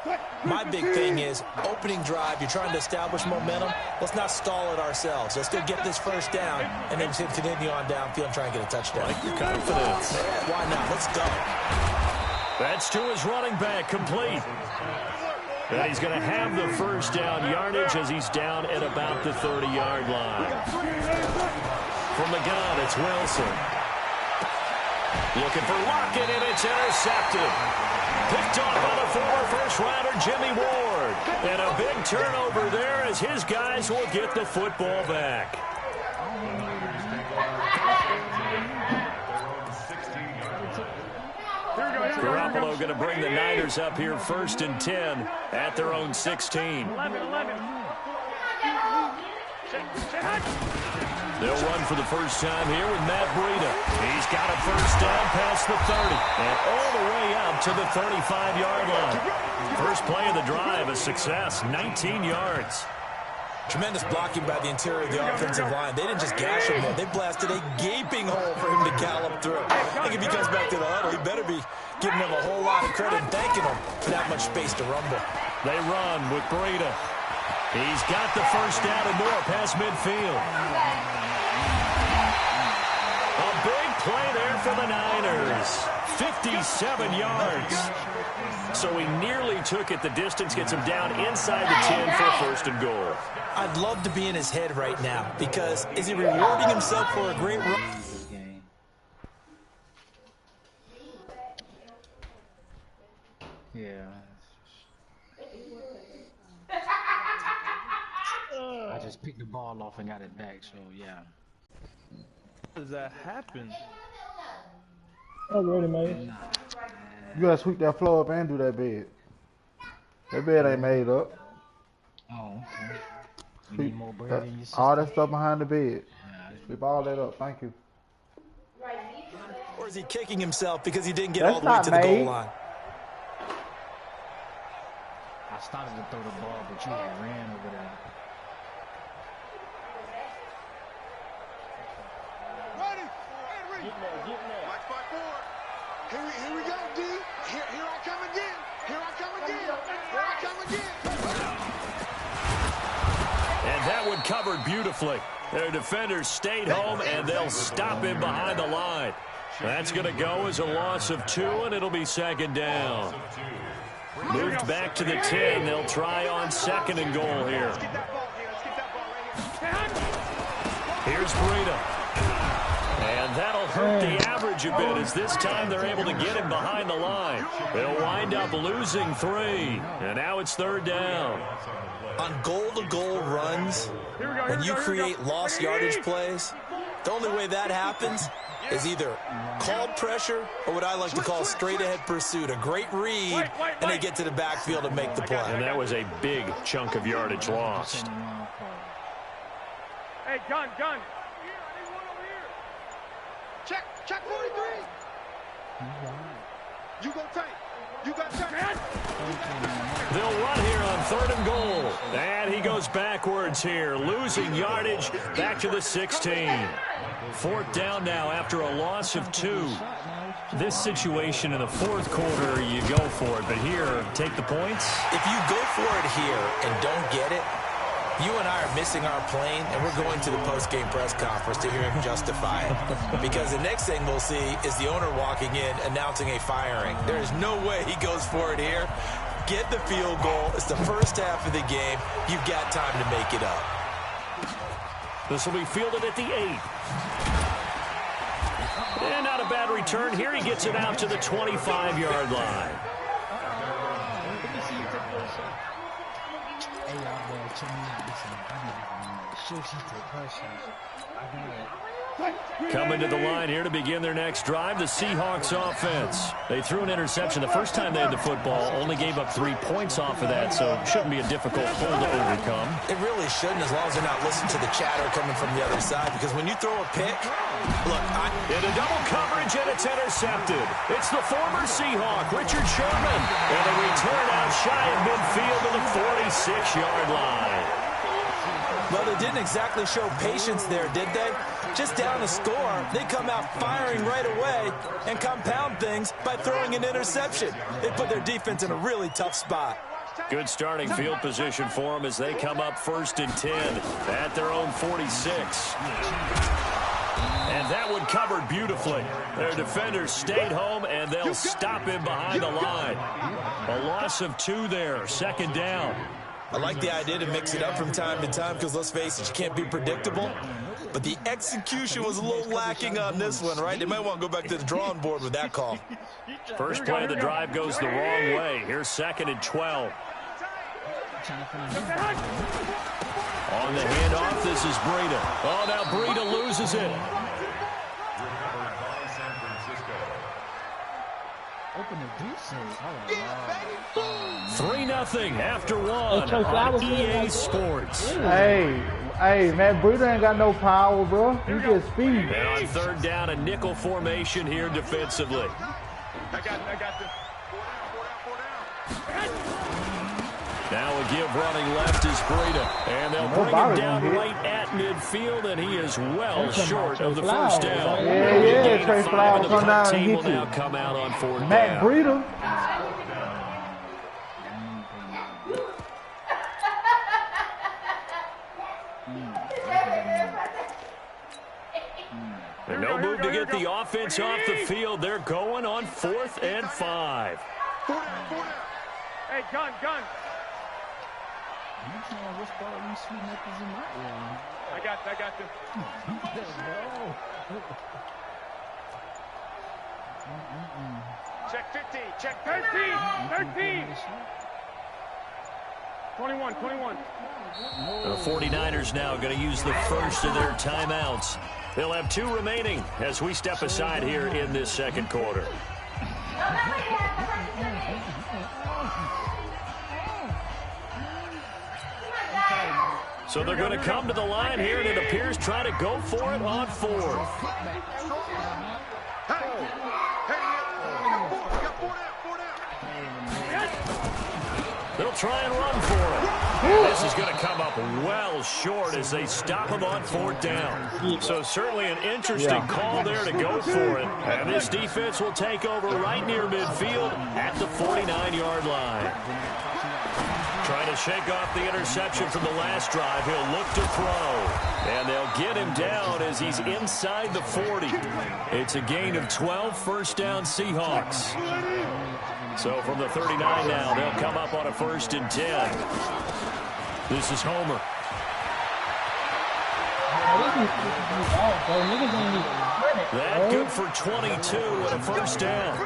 My big thing is opening drive. You're trying to establish momentum. Let's not stall it ourselves. Let's go get this 1st down and then continue on downfield and try and get a touchdown. Like your confidence. Why not? Let's go. That's to his running back, complete. And he's going to have the 1st down yardage as he's down at about the 30-yard line. From the gun, it's Wilson. Looking for Lockett, and it's intercepted. Picked off by the former first-rounder Jimmy Ward. And a big turnover there as his guys will get the football back. Garoppolo going to bring the Niners up here 1st and 10 at their own 16. They'll run for the first time here with Matt Breida. He's got a 1st down past the 30 and all the way out to the 35-yard line. First play of the drive, a success, 19 yards. Tremendous blocking by the interior of the offensive line. They didn't just gash him there. They blasted a gaping hole for him to gallop through. I think if he comes back to the huddle, he better be giving them a whole lot of credit and thanking them for that much space to rumble. They run with Breida. He's got the 1st down and more past midfield. A big play there for the Niners. 57 yards. So he nearly took it the distance, gets him down inside the 10 for 1st and goal. I'd love to be in his head right now because is he rewarding himself for a great run? Yeah. I just picked the ball off and got it back, so yeah. How does that happen? I'm ready, man. You gotta sweep that floor up and do that bed. That bed ain't made up. Oh, okay. You need more bread in your system? All that stuff behind the bed. Sweep all that up. Thank you. Or is he kicking himself because he didn't get all the way to the goal line? I started to throw the ball, but you had ran over there. Ready? Get mad. Black spot forward. Here we go, D. Here I come again. Here I come again. Here I come again. And that one covered beautifully. Their defenders stayed home, and they'll stop him behind the line. That's going to go as a loss of 2, and it'll be 2nd down. Moved back to the 10. They'll try on 2nd and goal here. Here's Breida. And that'll hurt the average a bit as this time they're able to get him behind the line. They'll wind up losing 3. And now it's 3rd down. On goal-to-goal runs, when you create lost yardage plays, the only way that happens is either called pressure or what I like to call straight-ahead pursuit. A great read, and they get to the backfield and make the play. And that was a big chunk of yardage lost. Hey, gun. Check 43. You go tight. You got tight. They'll run here on 3rd and goal. And he goes backwards here, losing yardage back to the 16. 4th down now after a loss of 2. This situation in the 4th quarter, you go for it. But here, take the points. If you go for it here and don't get it, you and I are missing our plane, and we're going to the post-game press conference to hear him justify it. Because the next thing we'll see is the owner walking in, announcing a firing. There is no way he goes for it here. Get the field goal. It's the first half of the game. You've got time to make it up. This will be fielded at the 8. And not a bad return. Here he gets it out to the 25-yard line. y'all boys check me out. Listen, I be having shoot, she take her shots. I got it. Coming to the line here to begin their next drive, the Seahawks offense. They threw an interception the first time they had the football, only gave up 3 points off of that, so it shouldn't be a difficult hole to overcome. It really shouldn't, as long as they're not listening to the chatter coming from the other side, because when you throw a pick, look, into double coverage, and it's intercepted. It's the former Seahawk, Richard Sherman, and a return out shy of midfield to the 46-yard line. Well, they didn't exactly show patience there, did they? Just down a score, they come out firing right away and compound things by throwing an interception. They put their defense in a really tough spot. Good starting field position for them as they come up 1st and 10 at their own 46. And that one covered beautifully. Their defenders stayed home, and they'll stop him behind the line. A loss of 2 there, 2nd down. I like the idea to mix it up from time to time because, let's face it, you can't be predictable. But the execution was a little lacking on this one, right? They might want to go back to the drawing board with that call. First play of the drive goes the wrong way. Here's 2nd and 12. On the handoff, this is Breida. Oh, now Breida loses it. Open the juice. 3-0 after 1 on EA Sports. Hey, man, Breida ain't got no power, bro. He just speed. And on 3rd down, a nickel formation here defensively. I got this. 4 down. Now a give running left is Breida. And they'll bring him down right at midfield, and he is well short of the first down. Yeah, Trey Flowers come down and hit you. Now come out on 4th down. Matt Breida. No move to get the offense off the field. They're going on 4th and 5. 4 down. Hey, gun. I got this. Check 15. Check 13. 21. The 49ers now going to use the first of their timeouts. They'll have 2 remaining as we step aside here in this 2nd quarter. So they're going to come to the line here, and it appears try to go for it on 4th. They'll try and run for it. This is going to come up well short as they stop him on 4th down. So certainly an interesting call there to go for it. And this defense will take over right near midfield at the 49-yard line. Trying to shake off the interception from the last drive. He'll look to throw. And they'll get him down as he's inside the 40. It's a gain of 12, 1st down Seahawks. So from the 39 now, they'll come up on a 1st and 10. This is Homer. That good for 22 and a 1st down.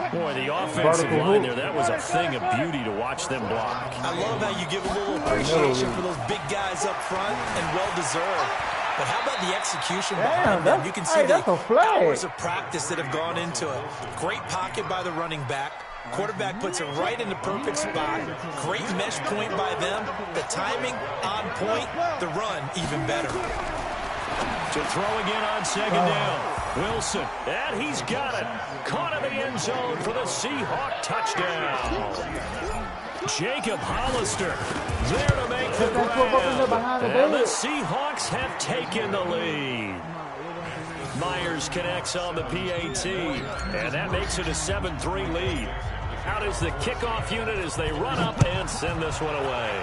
Boy, the offensive line there, that was a thing of beauty to watch them block. I love how you give a little appreciation for those big guys up front, and well-deserved. But how about the execution behind them? You can see the hours of practice that have gone into it. Great pocket by the running back. Quarterback puts it right in the perfect spot. Great mesh point by them. The timing on point. The run even better. To throw again on 2nd down. Wilson, and he's got it. Caught in the end zone for the Seahawk touchdown. Jacob Hollister there to make the grab. And the Seahawks have taken the lead. Myers connects on the PAT, and that makes it a 7-3 lead. Out is the kickoff unit as they run up and send this one away.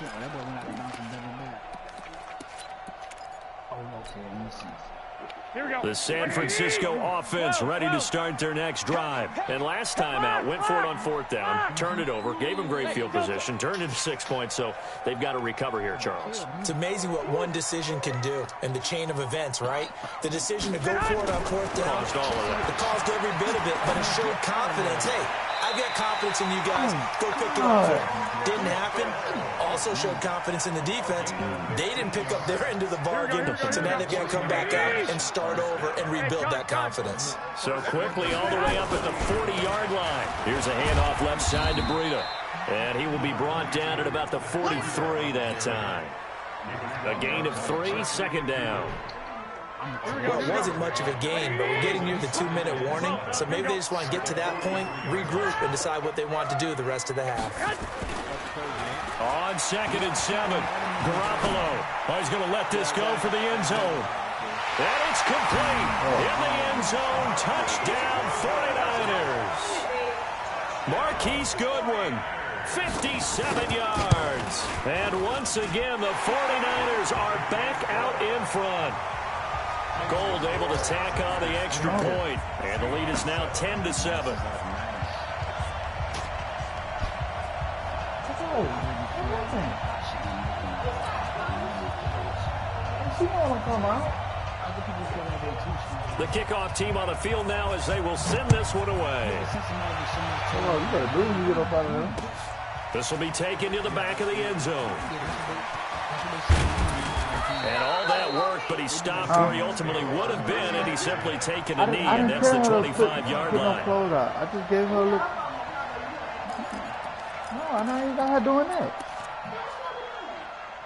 That boy went out and bounced and double back. Oh, okay, let me see. The San Francisco offense ready to start their next drive. And last time out, went for it on 4th down, turned it over, gave them great field position, turned it to 6 points, so they've got to recover here, Charles. It's amazing what one decision can do in the chain of events, right? The decision to go for it on 4th down, it caused every bit of it, but it showed confidence. Hey, I've got confidence in you guys. Go pick it up for them. Didn't happen. Also showed confidence in the defense. They didn't pick up their end of the bargain, so now they've got to come back out and start over and rebuild that confidence. So quickly all the way up at the 40-yard line. Here's a handoff left side to Breida. And he will be brought down at about the 43 that time. A gain of 3, 2nd down. Well, it wasn't much of a gain, but we're getting near the 2-minute warning, so maybe they just want to get to that point, regroup, and decide what they want to do the rest of the half. On 2nd and 7, Garoppolo. Oh, he's going to let this go for the end zone. And it's complete. In the end zone, touchdown 49ers. Marquise Goodwin, 57 yards. And once again, the 49ers are back out in front. Gold able to tack on the extra point, and the lead is now 10-7. The kickoff team on the field now as they will send this one away. This will be taken to the back of the end zone. And all that work, but he stopped where he ultimately would have been, and he's simply taken a knee, and that's the 25-yard line. I just gave her a look. No, I know you got her doing that.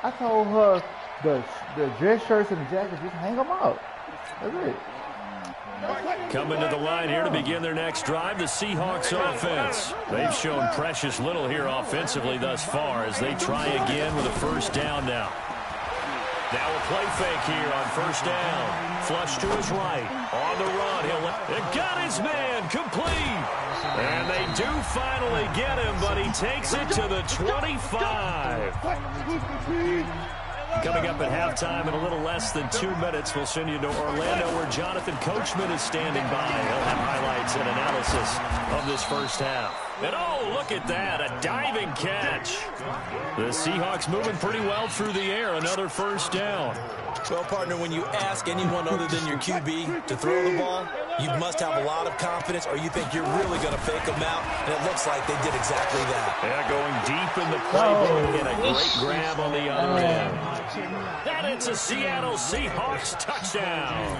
I told her the dress shirts and the jackets, just hang them out. That's it. Coming to the line here to begin their next drive, the Seahawks offense. They've shown precious little here offensively thus far as they try again with a 1st down now. Now a play fake here on 1st down. Flush to his right. On the run. He'll got his man complete. And they do finally get him, but he takes it to the 25. Coming up at halftime in a little less than 2 minutes, we'll send you to Orlando where Jonathan Coachman is standing by. He'll have highlights and analysis of this 1st half. And oh, look at that, a diving catch. The Seahawks moving pretty well through the air, another 1st down. Well, partner, when you ask anyone other than your QB to throw the ball, you must have a lot of confidence or you think you're really going to fake them out, and it looks like they did exactly that. Yeah, going deep in the playbook and a great grab on the other end. And it's a Seattle Seahawks touchdown.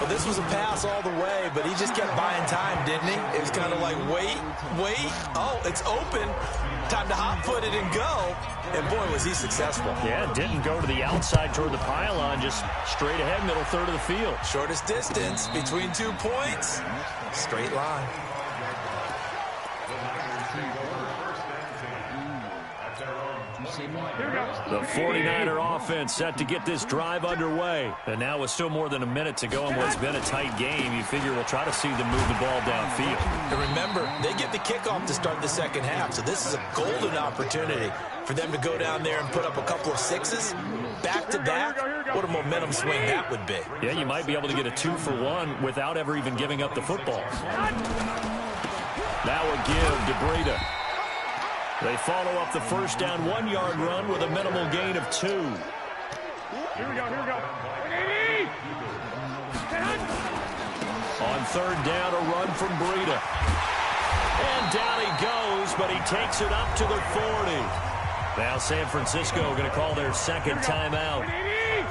Well, this was a pass all the way, but he just kept buying time, didn't he? It was kind of like, wait. Oh, it's open. Time to hot-foot it and go. And, boy, was he successful. Yeah, didn't go to the outside toward the pylon, just straight ahead, middle third of the field. Shortest distance between 2 points. Straight line. The 49er offense set to get this drive underway. And now with still more than a minute to go in what's been a tight game, you figure we'll try to see them move the ball downfield. And remember, they get the kickoff to start the 2nd half, so this is a golden opportunity for them to go down there and put up a couple of 6s back-to-back. What a momentum swing that would be. Yeah, you might be able to get a 2-for-1 without ever even giving up the football. Now a give to Breida. They follow up the 1st down 1-yard run with a minimal gain of 2. Here we go. On 3rd down, a run from Breida. And down he goes, but he takes it up to the 40. Now San Francisco going to call their 2nd timeout,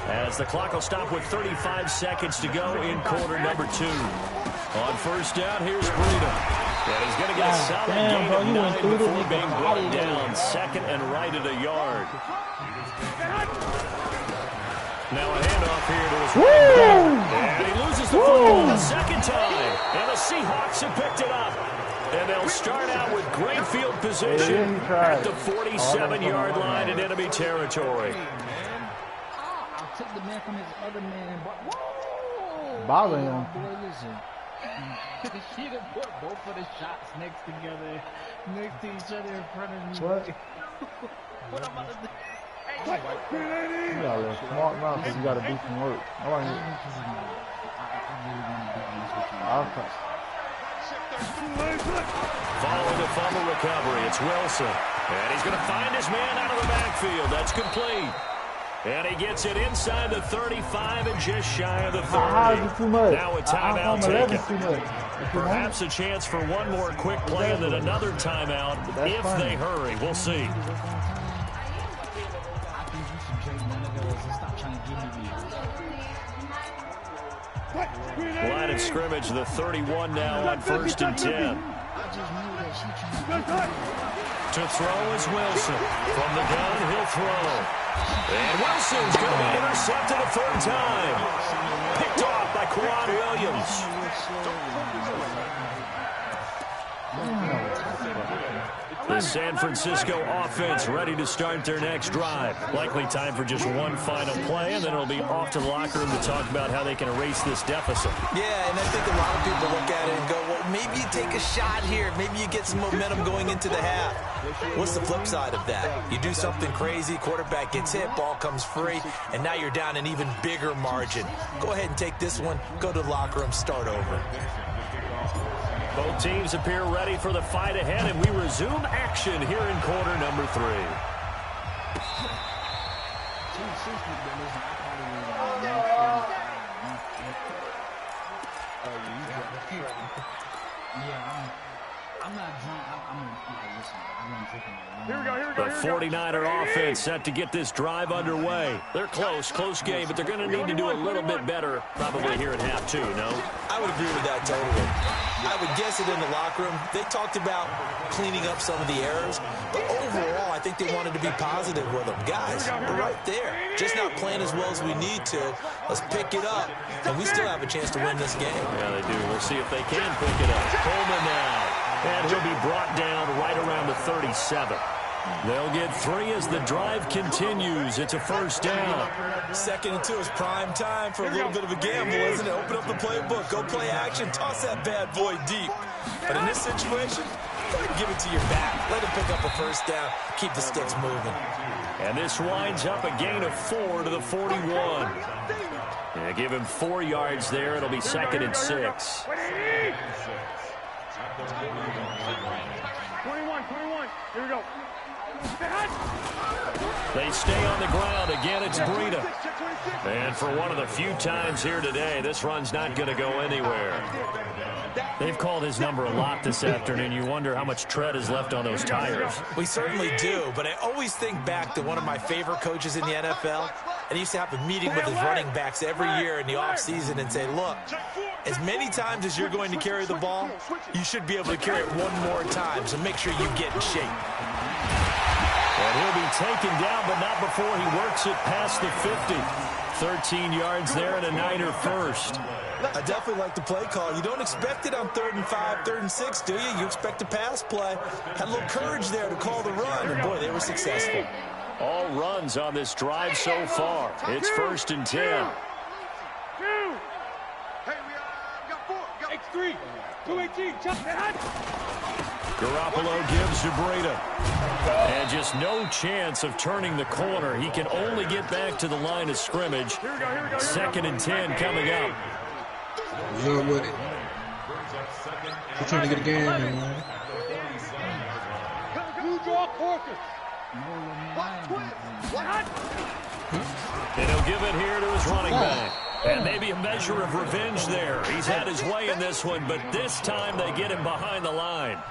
as the clock will stop with 35 seconds to go in quarter number 2. On 1st down, here's Breida. And he's going to get a solid gain of 9 before being brought down. 2nd and right at a yard. Now a handoff here to his right back. And he loses the football the 2nd time. And the Seahawks have picked it up. And they'll start out with great field position at the 47-yard line in enemy territory. I'll take the man from his other man. Bother him. She could put both of the shots next together, next to each other in front of me. What? What am I about to do? Hey, You got a smart mouth, but you got to do some work. Following the fumble recovery, it's Wilson. And he's going to find his man out of the backfield. That's complete. And he gets it inside the 35 and just shy of the 30. Now a timeout taken. Perhaps a chance for one more quick play and then another timeout if they hurry. We'll see. Line of scrimmage, the 31 now on 1st and 10. To throw is Wilson. From the gun, he'll throw. And Wilson's going to be intercepted a third time. Picked off by Quan Williams. The San Francisco offense ready to start their next drive. Likely time for just one final play, and then it'll be off to the locker room to talk about how they can erase this deficit. Yeah, and I think a lot of people look at it and go, well, maybe you take a shot here. Maybe you get some momentum going into the half. What's the flip side of that? You do something crazy, quarterback gets hit, ball comes free, and now you're down an even bigger margin. Go ahead and take this one, go to the locker room, start over. Both teams appear ready for the fight ahead, and we resume action here in quarter number 3. I'm not drunk. I'm drinking. The 49er offense set to get this drive underway. They're close game, but they're going to need to do a little bit better probably here in half 2, no? I would agree with that totally. I would guess it in the locker room. They talked about cleaning up some of the errors, but overall, I think they wanted to be positive with them. Guys, we're right there. Just not playing as well as we need to. Let's pick it up, and we still have a chance to win this game. Yeah, they do. We'll see if they can pick it up. Coleman now. And he'll be brought down right around the 37. They'll get 3 as the drive continues. It's a first down. 2nd and 2 is prime time for a little bit of a gamble, isn't it? Open up the playbook, go play action, toss that bad boy deep. But in this situation, go ahead and give it to your back. Let him pick up a first down. Keep the sticks moving. And this winds up a gain of 4 to the 41. Yeah, give him 4 yards there. It'll be 2nd and 6. 21. Here we go. They stay on the ground. Again, it's Breida. And for one of the few times here today, this run's not going to go anywhere. They've called his number a lot this afternoon. You wonder how much tread is left on those tires. We certainly do, but I always think back to one of my favorite coaches in the NFL, and he used to have a meeting with his running backs every year in the offseason and say, look, as many times as you're going to carry the ball, you should be able to carry it one more time, so make sure you get in shape. And he'll be taken down, but not before he works it past the 50. 13 yards there and a Niner first. I definitely like the play call. You don't expect it on 3rd and 5, 3rd and 6, do you? You expect a pass play. Had a little courage there to call the run, and boy, they were successful. All runs on this drive so far. It's 1st and 10. Hey, we got 4. X3. 218. Garoppolo gives to Breida. And just no chance of turning the corner. He can only get back to the line of scrimmage. 2nd and 10 coming up. Good with it. We're trying to get a game, man. And he'll give it here to his running back. And maybe a measure of revenge there. He's had his way in this one, but this time they get him behind the line.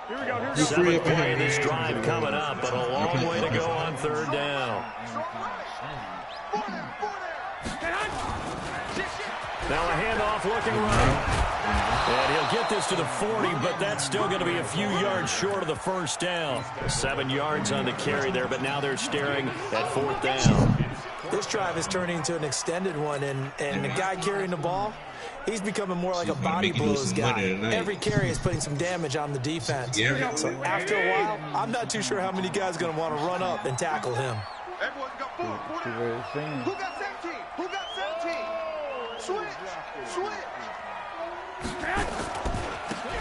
7th play of this drive coming up, but a long way to go on 3rd down. Now a handoff looking right. And he'll get this to the 40, but that's still going to be a few yards short of the first down. 7 yards on the carry there, but now they're staring at 4th down. This drive is turning into an extended one, and the guy carrying the ball, he's becoming more like a body blows guy. Every carry is putting some damage on the defense. So after a while, I'm not too sure how many guys are going to want to run up and tackle him. Everyone's got 4. Who got 17? Who got 17? Switch.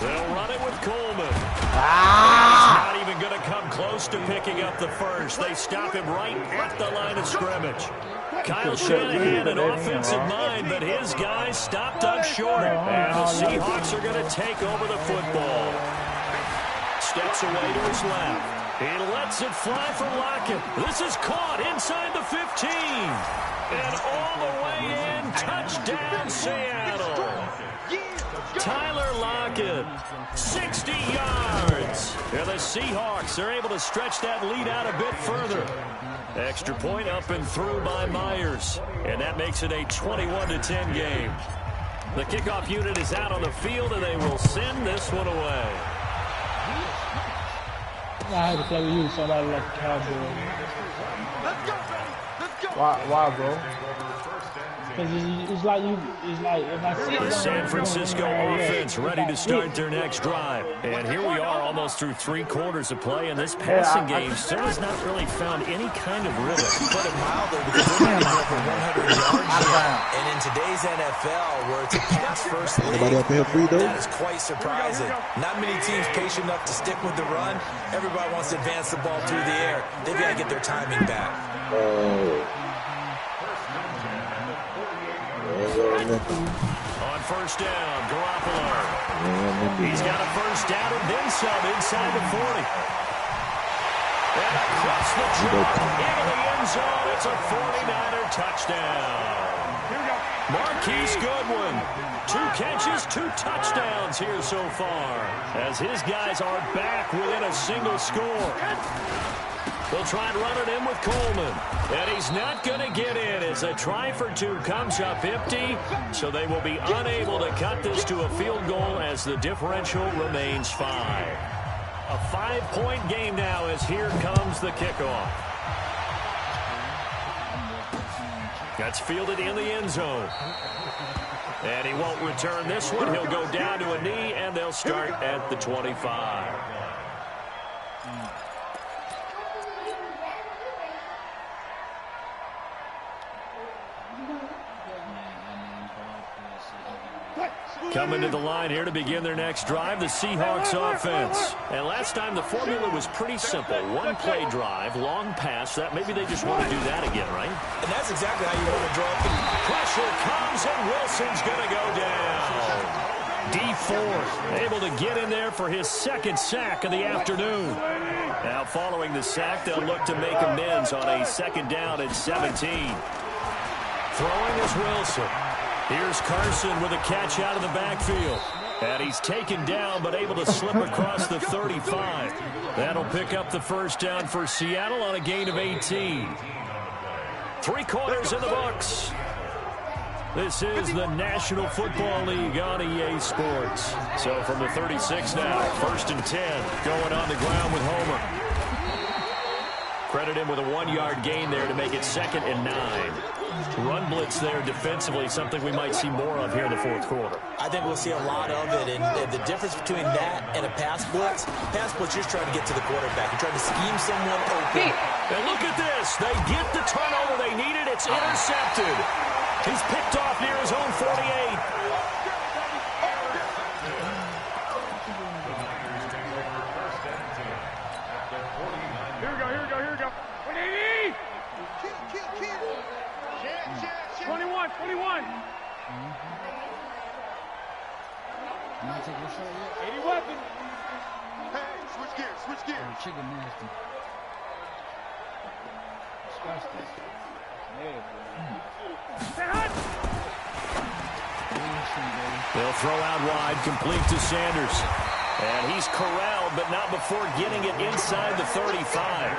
They'll run it with Coleman. He's not even going to come close to picking up the first. They stop him right at the line of scrimmage. Kyle Shanahan, an offensive mind, but his guys stopped up short. And the Seahawks are going to take over the football. Steps away to his left. He lets it fly for Lockett. This is caught inside the 15. And all the way in, touchdown Seattle. Tyler Lockett, 60 yards. And the Seahawks are able to stretch that lead out a bit further. Extra point up and through by Myers. And that makes it a 21-10 game. The kickoff unit is out on the field, and they will send this one away. I had to play with you, somebody like the Cowboys. Why, bro? Because it's like you, it's like if I see the San Francisco offense ready to start their next drive. And here we are almost through 3 quarters of play, and this passing game still has not really found any kind of rhythm. Put it mildly, because they're not over 100 yards. And in today's NFL, where it's a pass-first league, that is quite surprising. Not many teams patient enough to stick with the run. Everybody wants to advance the ball through the air. They've got to get their timing back. On first down, Garoppolo. He's got a first down and then some inside the 40. And across the track, into the end zone, it's a 49er touchdown. Marquise Goodwin, 2 catches, 2 touchdowns here so far, as his guys are back within a single score. They'll try and run it in with Coleman. And he's not going to get in as a try for 2 comes up empty. So they will be unable to cut this to a field goal as the differential remains 5. A 5-point game now as here comes the kickoff. That's fielded in the end zone. And he won't return this one. He'll go down to a knee, and they'll start at the 25. Coming to the line here to begin their next drive, the Seahawks offense. And last time the formula was pretty simple. 1-play drive, long pass. That maybe they just want to do that again, right? And that's exactly how you want to draw up the pressure comes, and Wilson's going to go down. Dee Ford able to get in there for his 2nd sack of the afternoon. Now following the sack, they'll look to make amends on a 2nd down and 17. Throwing is Wilson. Here's Carson with a catch out of the backfield. And he's taken down but able to slip across the 35. That'll pick up the first down for Seattle on a gain of 18. 3 quarters in the books. This is the National Football League on EA Sports. So from the 36 now, 1st and 10, going on the ground with Homer. Credit him with a 1-yard gain there to make it 2nd and 9. Run blitz there defensively, something we might see more of here in the 4th quarter. I think we'll see a lot of it, and the difference between that and a pass blitz, you're just trying to get to the quarterback. You're trying to scheme someone open. And look at this. They get the turnover they needed. It's intercepted. He's picked off near his own 48. Here we go. 21. 80 weapon. Hey, switch gears. Chicken nasty. Disgusting. They'll throw out wide, complete to Sanders. And he's corralled, but not before getting it inside the 35.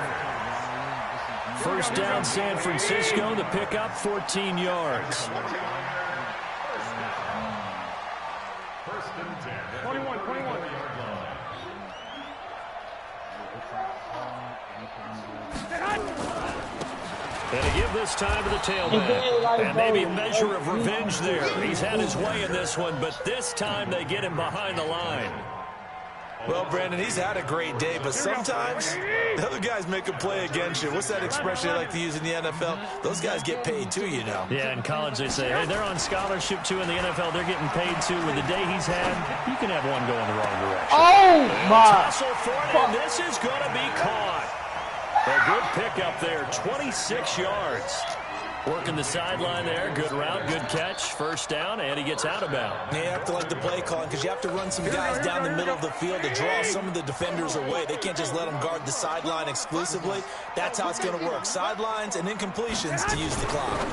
First down, San Francisco. The pickup, 14 yards. 21. And to give this time to the tailback. And maybe a measure of revenge there. He's had his way in this one, but this time they get him behind the line. Well, Brandon, he's had a great day, but sometimes the other guys make a play against you. What's that expression they like to use in the NFL? Those guys get paid too, you know. Yeah, in college they say, hey, they're on scholarship too. In the NFL, they're getting paid too. With the day he's had, you can have one going the wrong direction. Oh, my. Tussle for it, and this is going to be caught. A good pickup there, 26 yards. Working the sideline there. Good route, good catch. First down, and he gets out of bounds. You have to like the play calling because you have to run some guys down the middle of the field to draw some of the defenders away. They can't just let them guard the sideline exclusively. That's how it's going to work. Sidelines and incompletions to use the clock.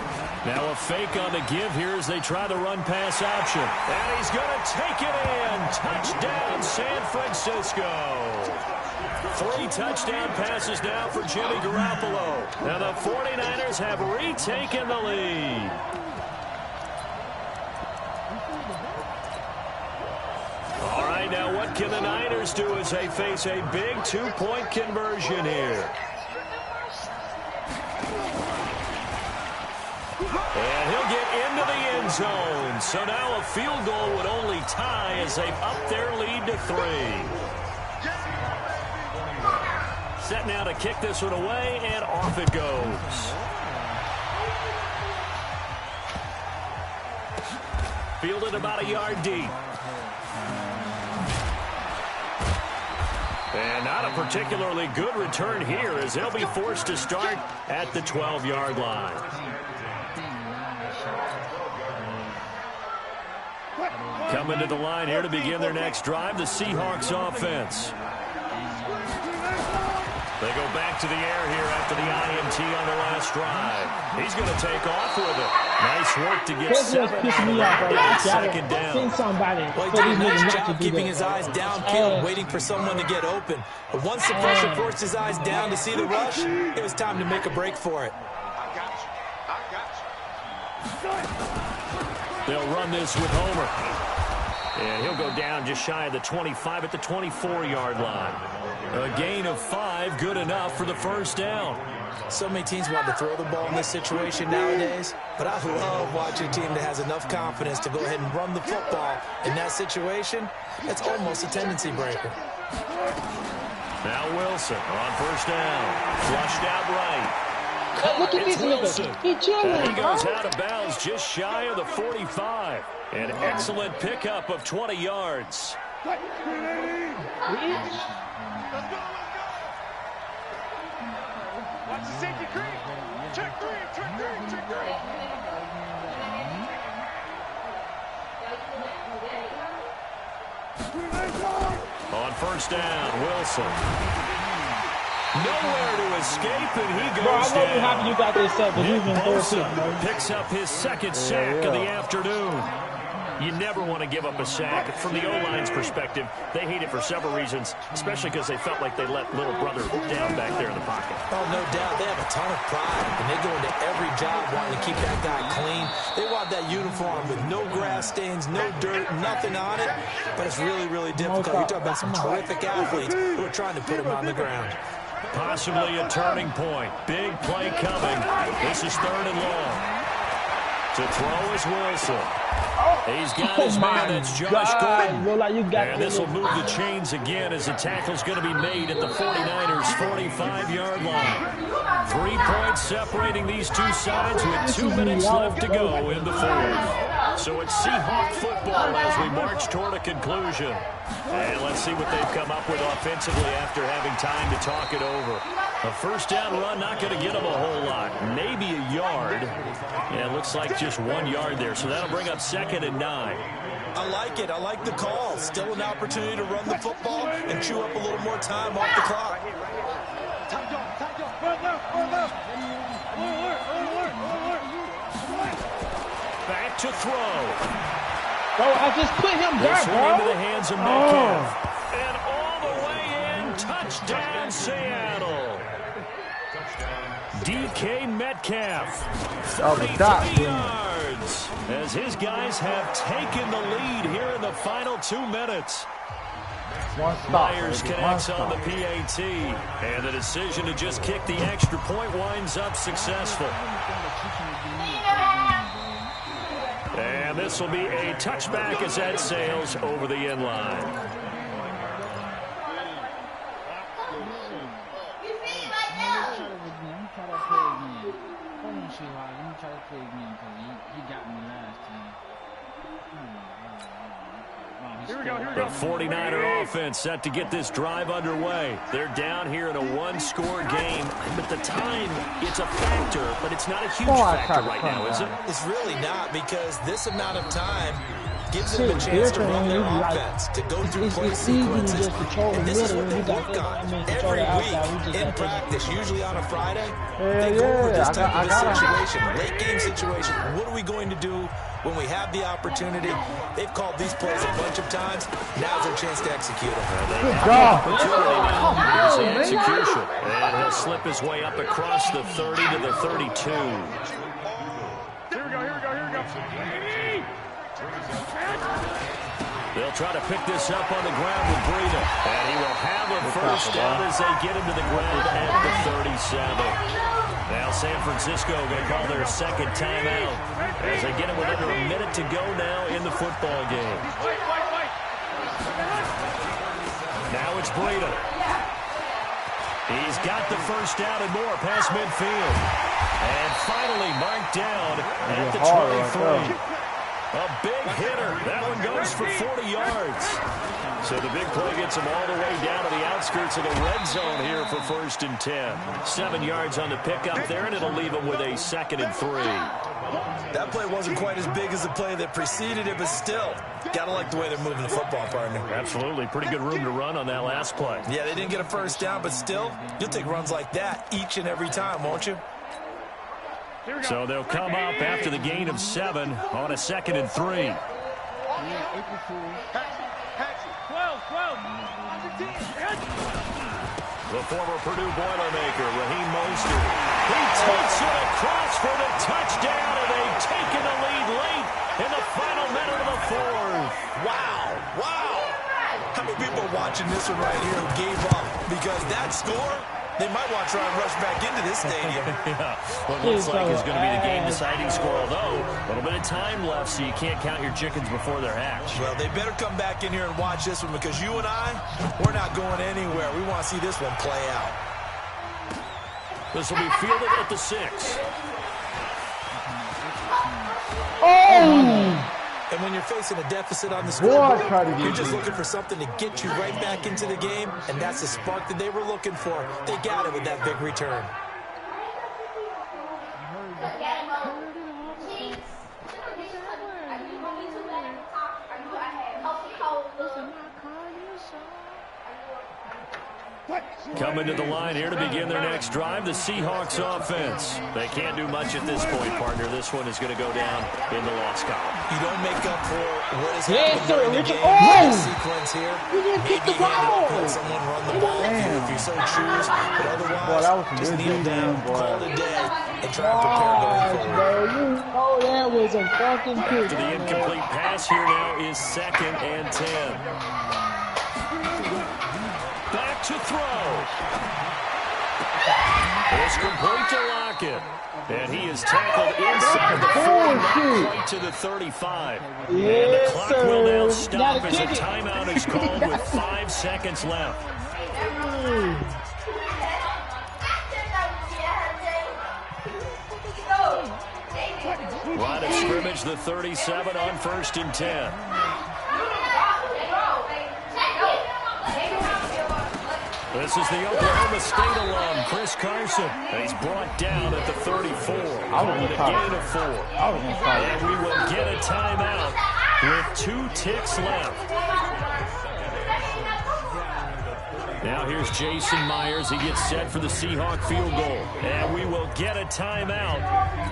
Now a fake on the give here as they try the run-pass option. And he's going to take it in. Touchdown, San Francisco. 3 touchdown passes now for Jimmy Garoppolo. Now the 49ers have retaken the lead. All right, now what can the Niners do as they face a big 2-point conversion here? And he'll get into the end zone. So now a field goal would only tie as they up their lead to 3. Set now to kick this one away, and off it goes. Fielded about a yard deep. And not a particularly good return here as they'll be forced to start at the 12-yard line. Coming to the line here to begin their next drive, the Seahawks offense. They go back to the air here after the INT on the last drive. He's going to take off with it. Nice work to get 7 on second down. Well, he did a nice job keeping his eyes downfield, waiting for someone to get open. But once the pressure forced his eyes down to see the rush, it was time to make a break for it. They'll run this with Homer. And he'll go down just shy of the 25 at the 24-yard line. A gain of 5, good enough for the first down. So many teams want to throw the ball in this situation nowadays, but I love watching a team that has enough confidence to go ahead and run the football. In that situation, that's almost a tendency breaker. Now Wilson on first down. Flushed out right. Look at this nigga. He chilling, and he goes out of bounds just shy of the 45. An excellent pickup of 20 yards. Let's go. Watch the safety creep. Check 3, check 3, check 3. On first down, Wilson. Nowhere to escape, and he goes down. I'm really happy you got this sack, because he's been Bosa picks up his second sack of the afternoon. You never want to give up a sack. From the O-line's perspective, they hate it for several reasons, especially because they felt like they let little brother down back there in the pocket. Oh, no doubt. They have a ton of pride, and they go into every job wanting to keep that guy clean. They want that uniform with no grass stains, no dirt, nothing on it, but it's really, really difficult. You're talking about some terrific athletes who are trying to put him on the ground. Possibly a turning point. Big play coming. This is 3rd and long. To throw is Wilson. He's got his man, that's Josh Gordon. And this will move the chains again as the tackle's going to be made at the 49ers' 45-yard line. 3 points separating these two sides with 2 minutes left to go in the 4th. So it's Seahawk football as we march toward a conclusion. And let's see what they've come up with offensively after having time to talk it over. A first down run, not going to get them a whole lot. Maybe a yard. And it looks like just 1 yard there. So that'll bring up 2nd and 9. I like it. I like the call. Still an opportunity to run the football and chew up a little more time off the clock. Back to throw. Bro, I just put him back, bro. Into the hands of Metcalf. And all the way in, touchdown Seattle. DK Metcalf, 43 yards, as his guys have taken the lead here in the final 2 minutes. Myers connects on the PAT, and the decision to just kick the extra point winds up successful. And this will be a touchback as that sails over the end line. see why. Let me try to play again because he got me last time. Here we go. The 49er offense set to get this drive underway. They're down here in a one-score game. But the time, it's a factor, but it's not a huge factor right now, is it? It's really not, because this amount of time gives them a chance to run their offense, to go through play sequences. And this is what they work on every week in practice, usually on a Friday. They go over this type of a situation, late game situation. What are we going to do when we have the opportunity? They've called these plays a bunch of times. Now's their chance to execute them. Here's the execution. And he'll slip his way up across the 30 to the 32. Here we go. They'll try to pick this up on the ground with Breida. And he will have a first down as they get him to the ground at the 37. Now San Francisco going to call their second timeout as they get it with under a minute to go now in the football game. Now it's Breida. He's got the first down and more past midfield. And finally marked down at the 23. A big hitter. That one goes for 40 yards. So the big play gets him all the way down to the outskirts of the red zone here for 1st and 10. 7 yards on the pickup there, and it'll leave him with a 2nd and 3. That play wasn't quite as big as the play that preceded it, but still, got to like the way they're moving the football, partner. Absolutely. Pretty good room to run on that last play. Yeah, they didn't get a first down, but still, you'll take runs like that each and every time, won't you? So they'll come up after the gain of 7 on a 2nd and 3. The former Purdue Boilermaker, Raheem Mostert. He takes it across for the touchdown, and they've taken the lead late in the final minute of the 4th. Wow. How many people are watching this one right here who gave up? Because that score, they might want to try and rush back into this stadium. Yeah, what looks like is going to be the game-deciding score, although a little bit of time left, so you can't count your chickens before they're hatched. Well, they better come back in here and watch this one, because you and I, we're not going anywhere. We want to see this one play out. This will be fielded at the 6. Oh! And when you're facing a deficit on the scoreboard, you're just looking for something to get you right back into the game, and that's the spark that they were looking for. They got it with that big return. Coming to the line here to begin their next drive, the Seahawks offense. They can't do much at this point, partner. This one is going to go down in the loss column. You don't make up for what is happening during the game sequence here. Maybe let someone run the ball if you so choose, but otherwise, just kneel down, call it a day, and try and prepare going forward. Oh, that was a fucking kick. After the incomplete pass here now is 2nd and 10. Back to throw. It's complete to Lockett. And he is tackled inside the 40, not quite to the 35. And the clock will now stop as a timeout is called with 5 seconds left. Line of scrimmage, the 37 on 1st and 10. This is the Oklahoma State alum, Chris Carson. And he's brought down at the 34. With a gain of 4. And we will get a timeout with 2 ticks left. Now here's Jason Myers. He gets set for the Seahawk field goal. And we will get a timeout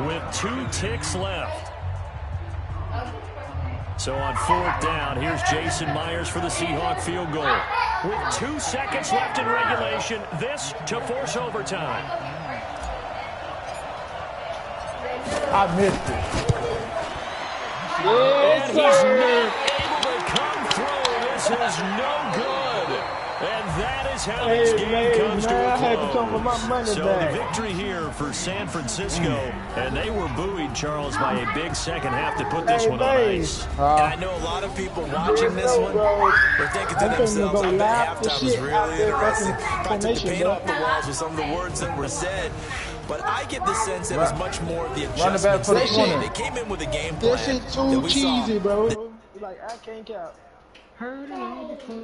with 2 ticks left. So on 4th down, here's Jason Myers for the Seahawk field goal. With 2 seconds left in regulation, this to force overtime. I missed it. And he's not able to come through. This is no good. And that is how this game comes to a close. So the victory here for San Francisco, and they were buoyed, Charles, by a big second half to put this one on ice. And I know a lot of people watching this one are thinking to themselves, I bet halftime was really interesting. Probably took the paint off the walls with some of the words that were said. But I get the sense that it was much more the Run the back adjustments for the they made. corner. They came in with a game That plan. shit too cheesy, bro. Like, I can't count. Heard it all before.